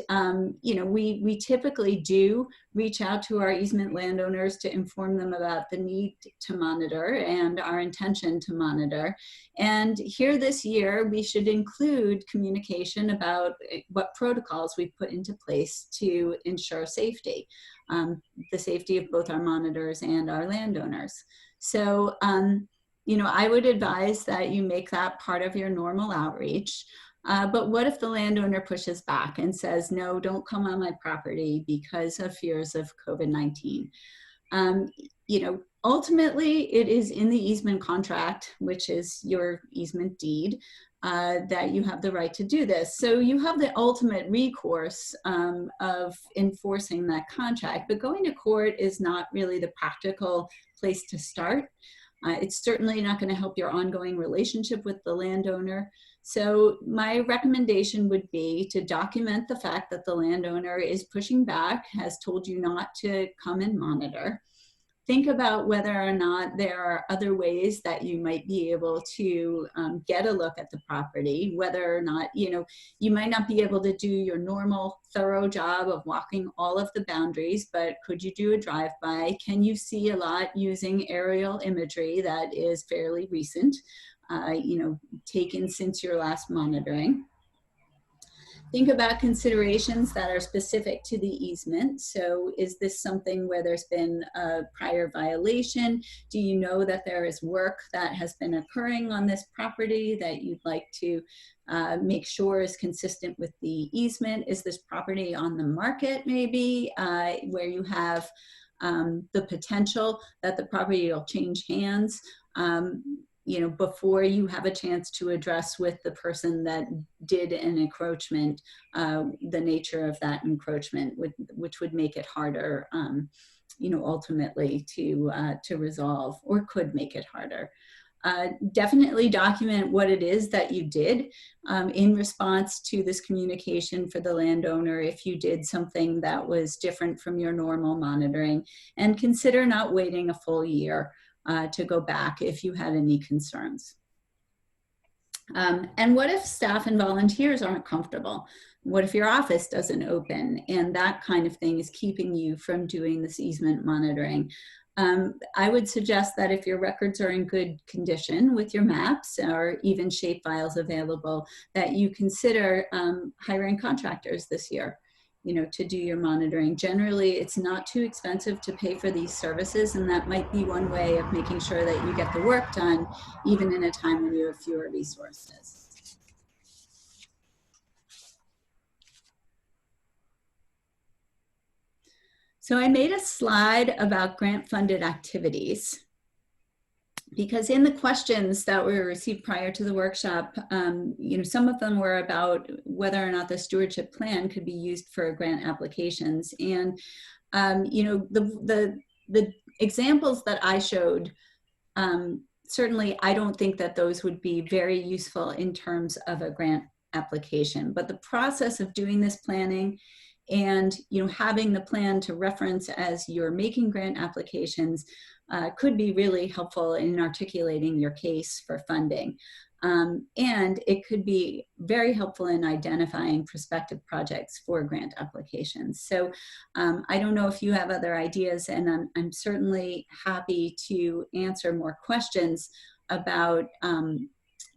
you know, we typically do reach out to our easement landowners to inform them about the need to monitor and our intention to monitor. And here this year, we should include communication about what protocols we put into place to ensure safety, the safety of both our monitors and our landowners. So, you know, I would advise that you make that part of your normal outreach. But what if the landowner pushes back and says, no, don't come on my property because of fears of COVID-19? You know, ultimately it is in the easement contract, which is your easement deed, that you have the right to do this. So you have the ultimate recourse of enforcing that contract, but going to court is not really the practical place to start. It's certainly not going to help your ongoing relationship with the landowner. So my recommendation would be to document the fact that the landowner is pushing back, has told you not to come and monitor. Think about whether or not there are other ways that you might be able to get a look at the property, whether or not, you know, you might not be able to do your normal thorough job of walking all of the boundaries, but could you do a drive-by? Can you see a lot using aerial imagery that is fairly recent, you know, taken since your last monitoring? Think about considerations that are specific to the easement. So is this something where there's been a prior violation? Do you know that there is work that has been occurring on this property that you'd like to make sure is consistent with the easement? Is this property on the market maybe where you have the potential that the property will change hands? You know, before you have a chance to address with the person that did an encroachment, the nature of that encroachment, which would make it harder, you know, ultimately to resolve, or could make it harder. Definitely document what it is that you did in response to this communication for the landowner if you did something that was different from your normal monitoring, and consider not waiting a full year to go back if you had any concerns. And what if staff and volunteers aren't comfortable? What if your office doesn't open and that kind of thing is keeping you from doing this easement monitoring? I would suggest that if your records are in good condition with your maps or even shape files available, that you consider hiring contractors this year, you know, to do your monitoring. Generally, it's not too expensive to pay for these services, and that might be one way of making sure that you get the work done, even in a time when you have fewer resources. So I made a slide about grant-funded activities, because in the questions that were received prior to the workshop, you know, some of them were about whether or not the stewardship plan could be used for grant applications. And, you know, the examples that I showed, certainly I don't think that those would be very useful in terms of a grant application. But the process of doing this planning and, you know, having the plan to reference as you're making grant applications could be really helpful in articulating your case for funding. And it could be very helpful in identifying prospective projects for grant applications. So I don't know if you have other ideas, and I'm certainly happy to answer more questions about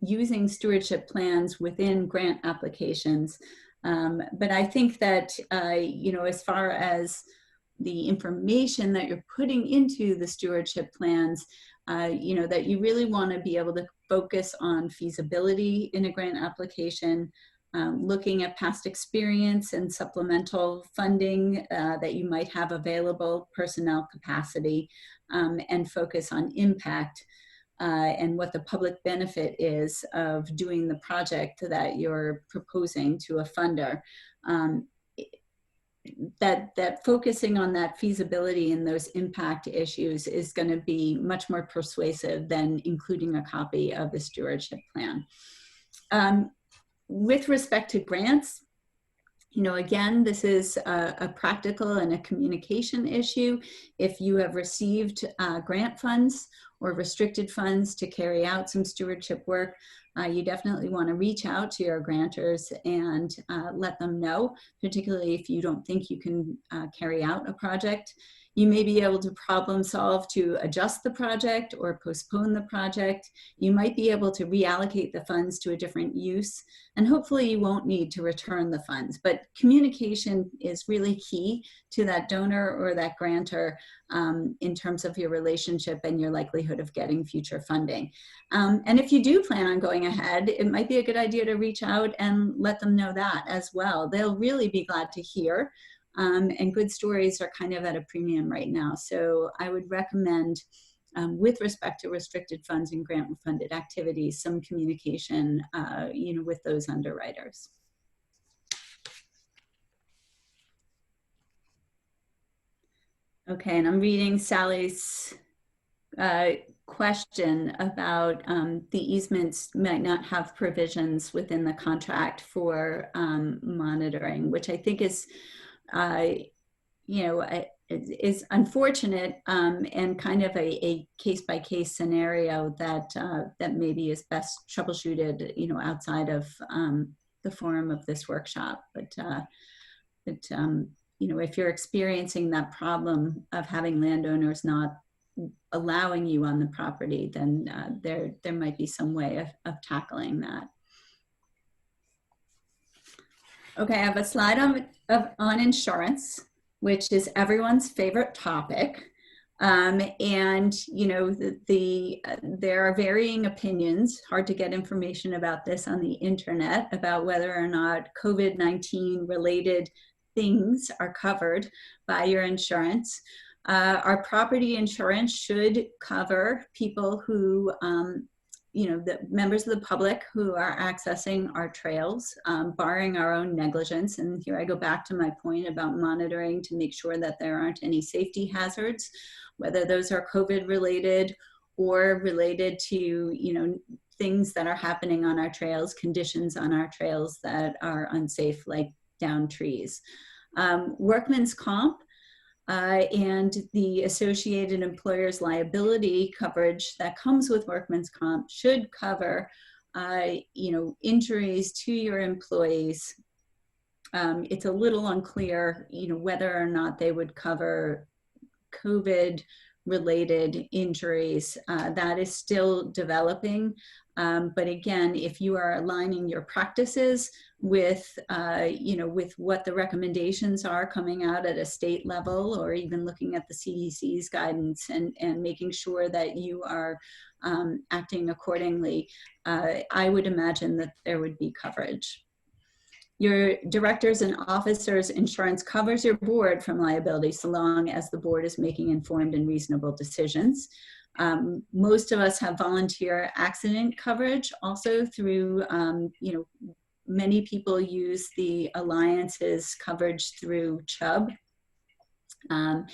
using stewardship plans within grant applications. But I think that, you know, as far as the information that you're putting into the stewardship plans, you know, that you really want to be able to focus on feasibility in a grant application, looking at past experience and supplemental funding that you might have available, personnel capacity, and focus on impact and what the public benefit is of doing the project that you're proposing to a funder. That focusing on that feasibility and those impact issues is going to be much more persuasive than including a copy of the stewardship plan. With respect to grants, you know, again, this is a practical and a communication issue. If you have received grant funds or restricted funds to carry out some stewardship work, you definitely want to reach out to your grantors and let them know, particularly if you don't think you can carry out a project. You may be able to problem solve to adjust the project or postpone the project. You might be able to reallocate the funds to a different use, and hopefully you won't need to return the funds. But communication is really key to that donor or that grantor in terms of your relationship and your likelihood of getting future funding. And if you do plan on going ahead, it might be a good idea to reach out and let them know that as well. They'll really be glad to hear. And good stories are kind of at a premium right now. So I would recommend, with respect to restricted funds and grant funded activities, some communication, you know, with those underwriters. Okay, and I'm reading Sally's question about the easements might not have provisions within the contract for monitoring, which I think is you know, is unfortunate and kind of a case-by-case scenario that that maybe is best troubleshooted, you know, outside of the forum of this workshop. But you know, if you're experiencing that problem of having landowners not allowing you on the property, then there might be some way of tackling that. Okay, I have a slide on insurance, which is everyone's favorite topic. And you know, there are varying opinions, hard to get information about this on the internet, about whether or not COVID-19 related things are covered by your insurance. Our property insurance should cover people who, you know, the members of the public who are accessing our trails, barring our own negligence. And here I go back to my point about monitoring to make sure that there aren't any safety hazards, whether those are COVID related or related to, you know, things that are happening on our trails, conditions on our trails that are unsafe, like down trees. Workman's comp, and the associated employer's liability coverage that comes with workman's comp should cover, you know, injuries to your employees. It's a little unclear, you know, whether or not they would cover COVID-related injuries. That is still developing. But again, if you are aligning your practices with, you know, with what the recommendations are coming out at a state level, or even looking at the CDC's guidance and making sure that you are acting accordingly, I would imagine that there would be coverage. Your directors and officers insurance covers your board from liability so long as the board is making informed and reasonable decisions. Most of us have volunteer accident coverage also through, you know, many people use the Alliance's coverage through Chubb. And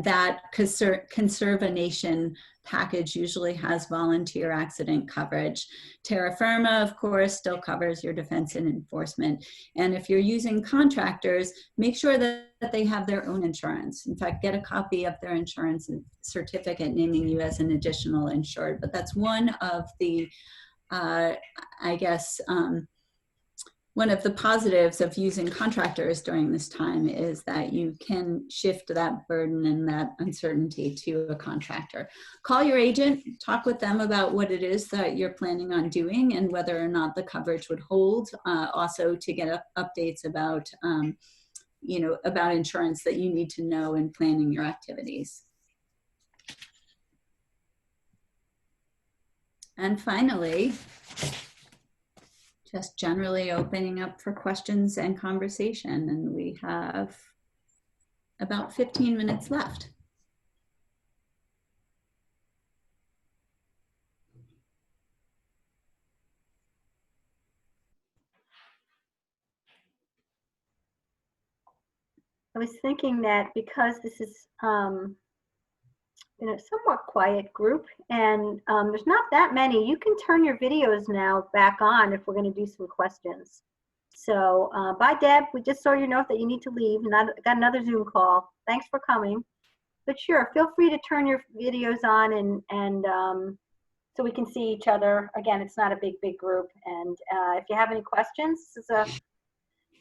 that Conserve a Nation package usually has volunteer accident coverage. Terra Firma, of course, still covers your defense and enforcement. And if you're using contractors, make sure that they have their own insurance. In fact, get a copy of their insurance certificate naming you as an additional insured. But that's one of the, I guess, one of the positives of using contractors during this time is that you can shift that burden and that uncertainty to a contractor. Call your agent, talk with them about what it is that you're planning on doing and whether or not the coverage would hold. Also to get updates about, you know, about insurance that you need to know in planning your activities. And finally, just generally opening up for questions and conversation. And we have about 15 minutes left. I was thinking that because this is in a somewhat quiet group and there's not that many, you can turn your videos now back on if we're going to do some questions. So bye, Deb. We just saw your note that you need to leave and I got another Zoom call. Thanks for coming. But sure, feel free to turn your videos on and so we can see each other. Again, it's not a big group. And if you have any questions, this is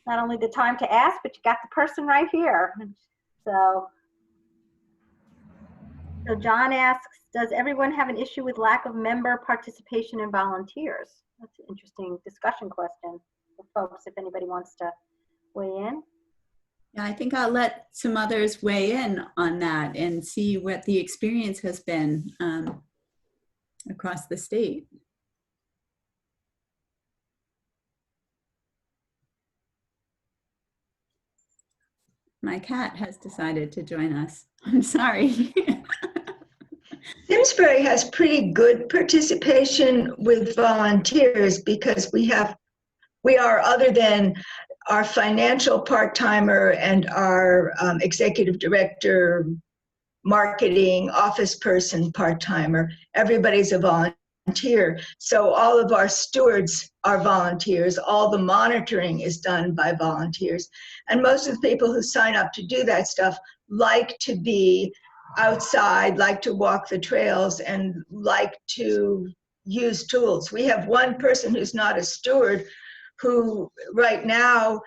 not only the time to ask, but you got the person right here. So John asks, does everyone have an issue with lack of member participation and volunteers? That's an interesting discussion question for folks, if anybody wants to weigh in. Yeah, I think I'll let some others weigh in on that and see what the experience has been across the state. My cat has decided to join us. I'm sorry. Simsbury has pretty good participation with volunteers because we are, other than our financial part-timer and our executive director, marketing, office person part-timer, everybody's a volunteer. So all of our stewards are volunteers. All the monitoring is done by volunteers. And most of the people who sign up to do that stuff like to be outside, like to walk the trails, and like to use tools. We have one person who's not a steward who right now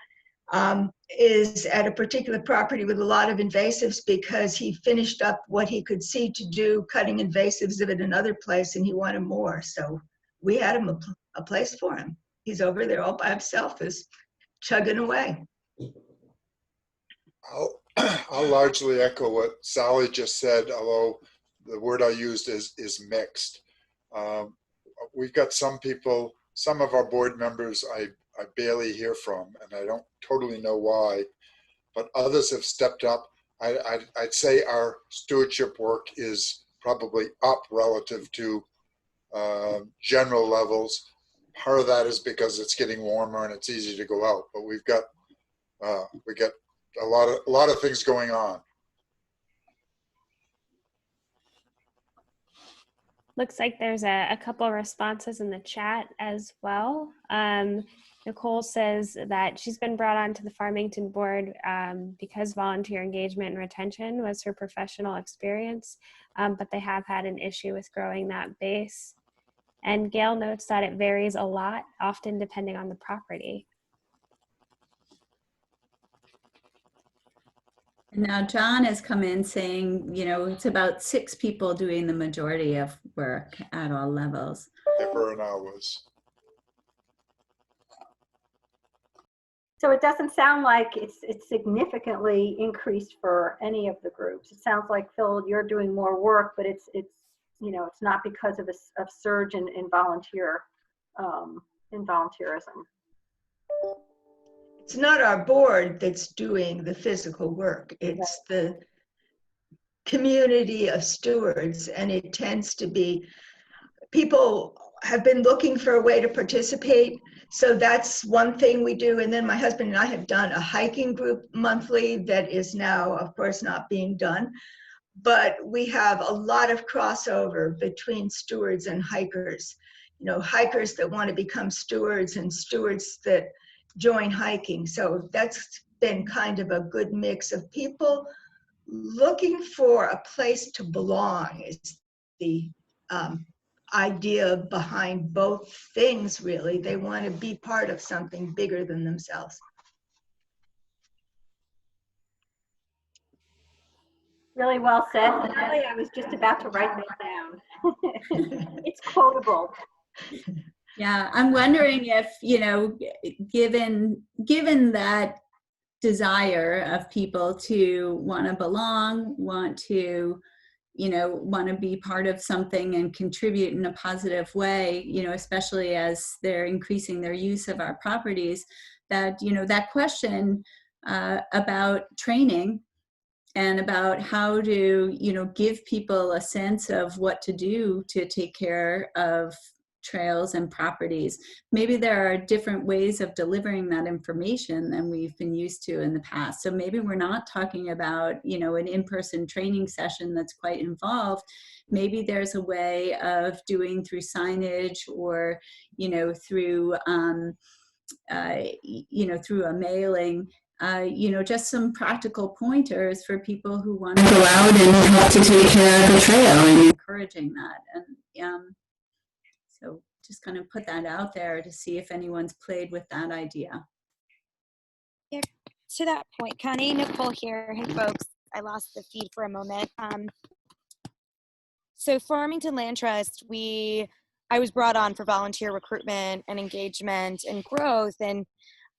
is at a particular property with a lot of invasives because he finished up what he could see to do cutting invasives at another place and he wanted more. So we had him a place for him. He's over there all by himself. There's chugging away. I'll largely echo what Sally just said, although the word I used is mixed. We've got some people, some of our board members I barely hear from, and I don't totally know why, but others have stepped up. I'd say our stewardship work is probably up relative to general levels. Part of that is because it's getting warmer and it's easy to go out, but we got a lot of things going on. Looks like there's a couple of responses in the chat as well. Nicole says that she's been brought onto the Farmington board because volunteer engagement and retention was her professional experience, but they have had an issue with growing that base. And Gail notes that it varies a lot, often depending on the property. And now John has come in saying, you know, it's about 6 people doing the majority of work at all levels. Ever and hours. So it doesn't sound like it's significantly increased for any of the groups. It sounds like, Phil, you're doing more work, but it's you know, it's not because of a surge in volunteerism. It's not our board that's doing the physical work. It's the community of stewards, and it tends to be, people have been looking for a way to participate. So that's one thing we do. And then my husband and I have done a hiking group monthly that is now, of course, not being done. But we have a lot of crossover between stewards and hikers. You know, hikers that want to become stewards and stewards that join hiking. So that's been kind of a good mix of people looking for a place to belong is the idea behind both things, really. They want to be part of something bigger than themselves. Really well said. Really, I was just about to write that down. It's quotable. Yeah, I'm wondering if, you know, given that desire of people to want to belong, want to be part of something and contribute in a positive way, you know, especially as they're increasing their use of our properties, that, you know, that question about training and about how to, you know, give people a sense of what to do to take care of trails and properties. Maybe there are different ways of delivering that information than we've been used to in the past. So maybe we're not talking about, you know, an in-person training session that's quite involved. Maybe there's a way of doing through signage or, you know, through, through a mailing, you know, just some practical pointers for people who want to go out and help to take care of the trail and encouraging that. And so just kind of put that out there to see if anyone's played with that idea. Yeah, to that point, Connie, Nicole here. Hey, folks, I lost the feed for a moment. So Farmington Land Trust, I was brought on for volunteer recruitment and engagement and growth. And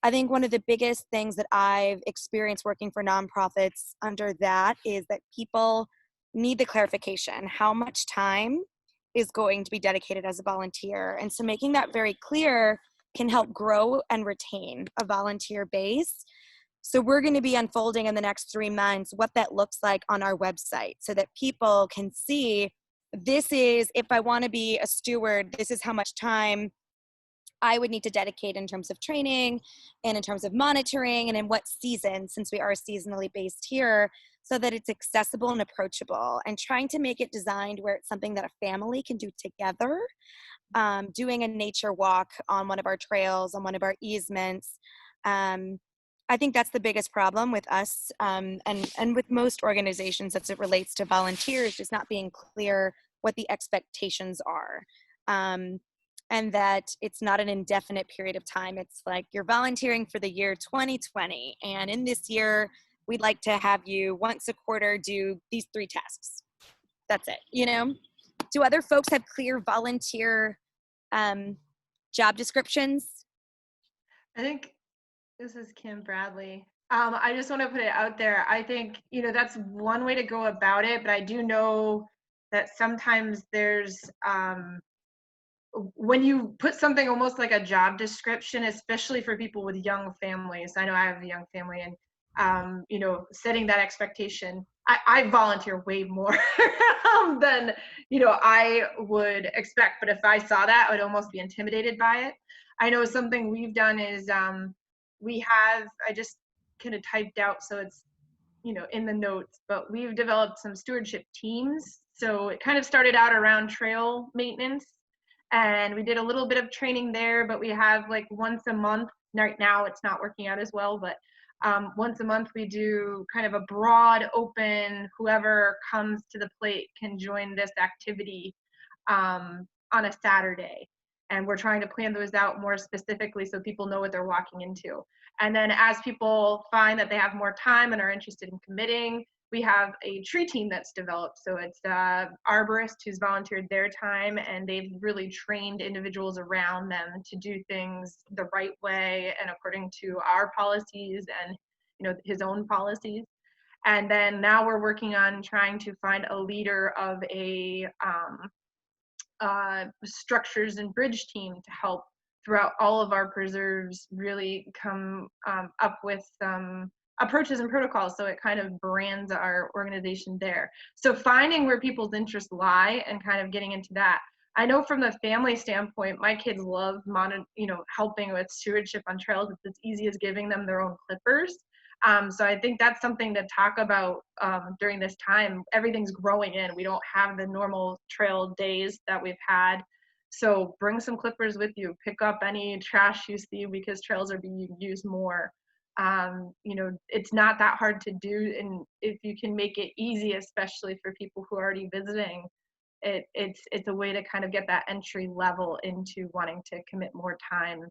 I think one of the biggest things that I've experienced working for nonprofits under that is that people need the clarification. How much time is going to be dedicated as a volunteer? And so making that very clear can help grow and retain a volunteer base. So we're going to be unfolding in the next 3 months what that looks like on our website so that people can see, this is, if I want to be a steward, this is how much time I would need to dedicate in terms of training and in terms of monitoring and in what season, since we are seasonally based here, so that it's accessible and approachable, and trying to make it designed where it's something that a family can do together. Doing a nature walk on one of our trails, on one of our easements. I think that's the biggest problem with us and with most organizations as it relates to volunteers, just not being clear what the expectations are. And that it's not an indefinite period of time. It's like you're volunteering for the year 2020. And in this year, we'd like to have you once a quarter do these 3 tasks. That's it, you know? Do other folks have clear volunteer job descriptions? I think This is Kim Bradley. I just want to put it out there. I think, that's one way to go about it, but I do know that sometimes there's, when you put something almost like a job description, especially for people with young families, I know I have a young family, and, setting that expectation, I volunteer way more than, I would expect. But if I saw that, I would almost be intimidated by it. I know something we've done is, I just kind of typed out so it's, in the notes, but we've developed some stewardship teams. So it kind of started out around trail maintenance, and we did a little bit of training there, but we have like once a month. Right now it's not working out as well, but once a month we do kind of a broad open, whoever comes to the plate can join this activity on a Saturday. And we're trying to plan those out more specifically so people know what they're walking into. And then as people find that they have more time and are interested in committing, we have a tree team that's developed. So it's arborist who's volunteered their time, and they've really trained individuals around them to do things the right way and according to our policies and his own policies. And then now we're working on trying to find a leader of a structures and bridge team to help throughout all of our preserves really come up with some approaches and protocols, so it kind of brands our organization there. So finding where people's interests lie and kind of getting into that. I know from the family standpoint, my kids love helping with stewardship on trails. It's as easy as giving them their own clippers. So I think that's something to talk about during this time. Everything's growing in. We don't have the normal trail days that we've had. So bring some clippers with you. Pick up any trash you see because trails are being used more. It's not that hard to do. And if you can make it easy, especially for people who are already visiting, it's a way to kind of get that entry level into wanting to commit more time.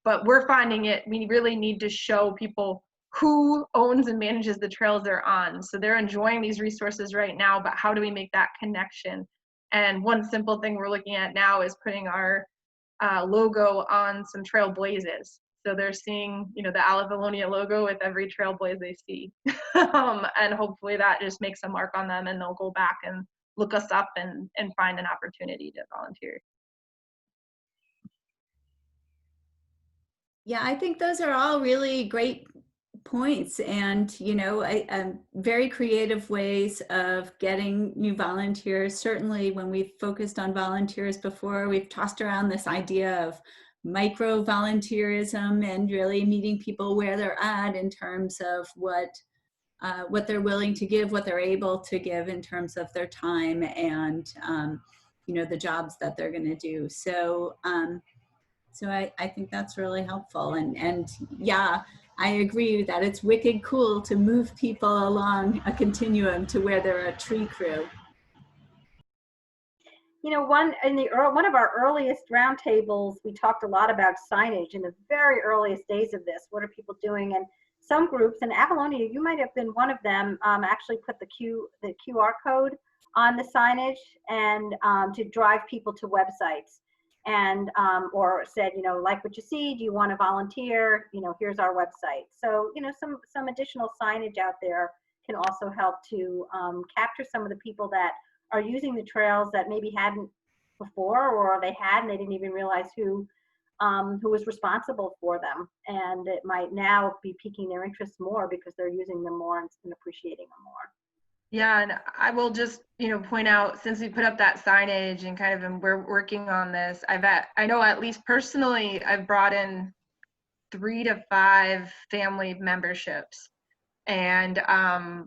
But we're finding we really need to show people who owns and manages the trails they're on. So they're enjoying these resources right now, but how do we make that connection? And one simple thing we're looking at now is putting our logo on some trail blazes. So they're seeing, the Alivalonia logo with every trail blaze they see. And hopefully that just makes a mark on them, and they'll go back and look us up and find an opportunity to volunteer. Yeah, I think those are all really great points, and very creative ways of getting new volunteers. Certainly when we've focused on volunteers before, we've tossed around this idea of micro volunteerism and really meeting people where they're at in terms of what they're willing to give, what they're able to give in terms of their time and the jobs that they're going to do. So I think that's really helpful. And yeah, I agree that it's wicked cool to move people along a continuum to where they're a tree crew. One of our earliest roundtables, we talked a lot about signage in the very earliest days of this. What are people doing? And some groups, and Avalonia, you might have been one of them, actually put the QR code on the signage and to drive people to websites. And or said, like what you see, do you want to volunteer? Here's our website. So some additional signage out there can also help to capture some of the people that are using the trails that maybe hadn't before, or they had and they didn't even realize who was responsible for them. And it might now be piquing their interest more because they're using them more and appreciating them more. Yeah, and I will just, point out, since we put up that signage and kind of, and we're working on this, I know at least personally, I've brought in 3 to 5 family memberships. And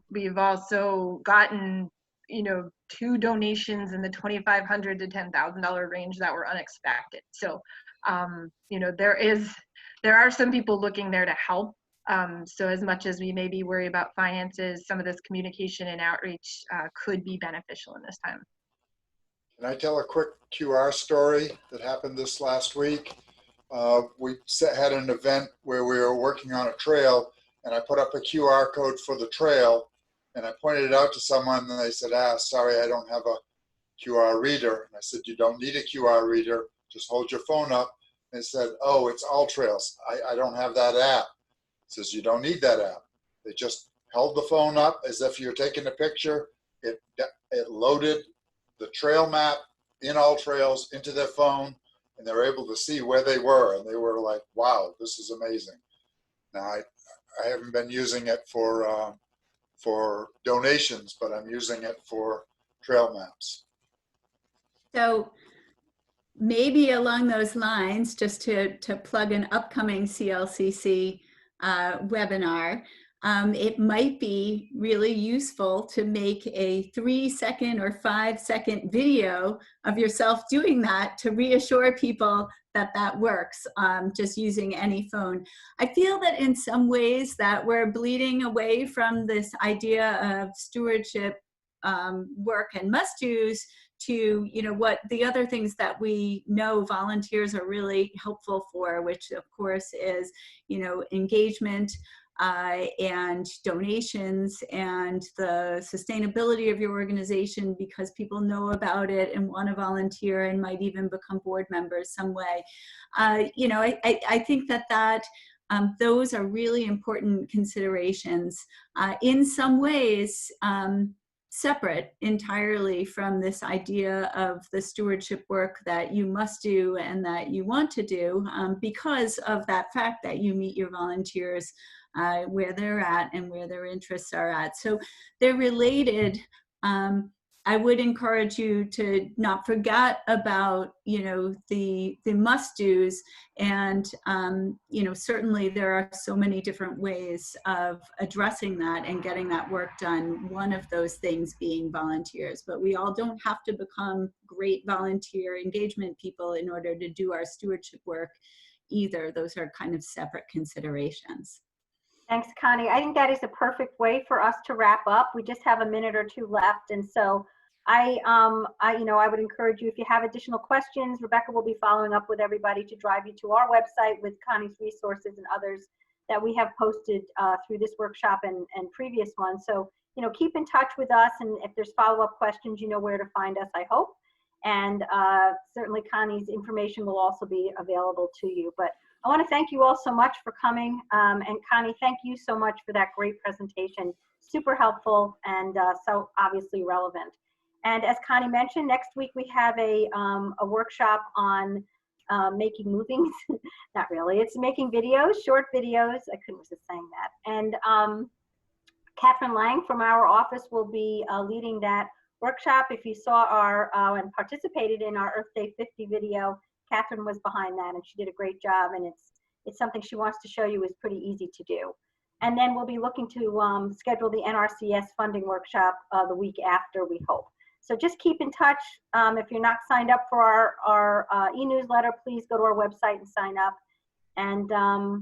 we've also gotten, 2 donations in the $2,500 to $10,000 range that were unexpected. So, there are some people looking there to help. So as much as we maybe worry about finances, some of this communication and outreach could be beneficial in this time. Can I tell a quick QR story that happened this last week? We had an event where we were working on a trail, and I put up a QR code for the trail, and I pointed it out to someone, and they said, sorry, I don't have a QR reader. And I said, you don't need a QR reader, just hold your phone up They said, oh, it's All Trails. I don't have that app. Says, you don't need that app. They just held the phone up as if you're taking a picture. It loaded the trail map in All Trails into their phone, and they were able to see where they were. And they were like, wow, this is amazing. Now, I haven't been using it for donations, but I'm using it for trail maps. So maybe along those lines, just to plug an upcoming CLCC webinar, it might be really useful to make a 3-second or 5-second video of yourself doing that to reassure people that that works, just using any phone. I feel that in some ways that we're bleeding away from this idea of stewardship work and must-dos to, you know, what the other things that we know volunteers are really helpful for, which of course is, you know, engagement and donations and the sustainability of your organization because people know about it and want to volunteer and might even become board members some way. You know, I think that those are really important considerations. In some ways, separate entirely from this idea of the stewardship work that you must do and that you want to do because of that fact that you meet your volunteers where they're at and where their interests are at. So they're related. I would encourage you to not forget about, you know, the must-dos, and you know, certainly there are so many different ways of addressing that and getting that work done. One of those things being volunteers, but we all don't have to become great volunteer engagement people in order to do our stewardship work either. Those are kind of separate considerations. Thanks, Connie. I think that is a perfect way for us to wrap up. We just have a minute or two left, and so I would encourage you, if you have additional questions, Rebecca will be following up with everybody to drive you to our website with Connie's resources and others that we have posted through this workshop and previous ones. So, you know, keep in touch with us, and if there's follow-up questions, you know where to find us, I hope. And certainly Connie's information will also be available to you. But I want to thank you all so much for coming. And Connie, thank you so much for that great presentation. Super helpful and so obviously relevant. And as Connie mentioned, next week we have a workshop on making movies. Not really, it's making videos, short videos. I couldn't resist saying that. And Catherine Lang from our office will be leading that workshop. If you saw our and participated in our Earth Day 50 video, Catherine was behind that and she did a great job, and it's something she wants to show you is pretty easy to do. And then we'll be looking to schedule the NRCS funding workshop the week after, we hope. So just keep in touch. If you're not signed up for our e-newsletter, please go to our website and sign up. And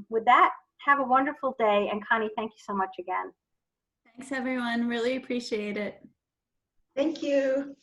with that, have a wonderful day. And Connie, thank you so much again. Thanks, everyone. Really appreciate it. Thank you.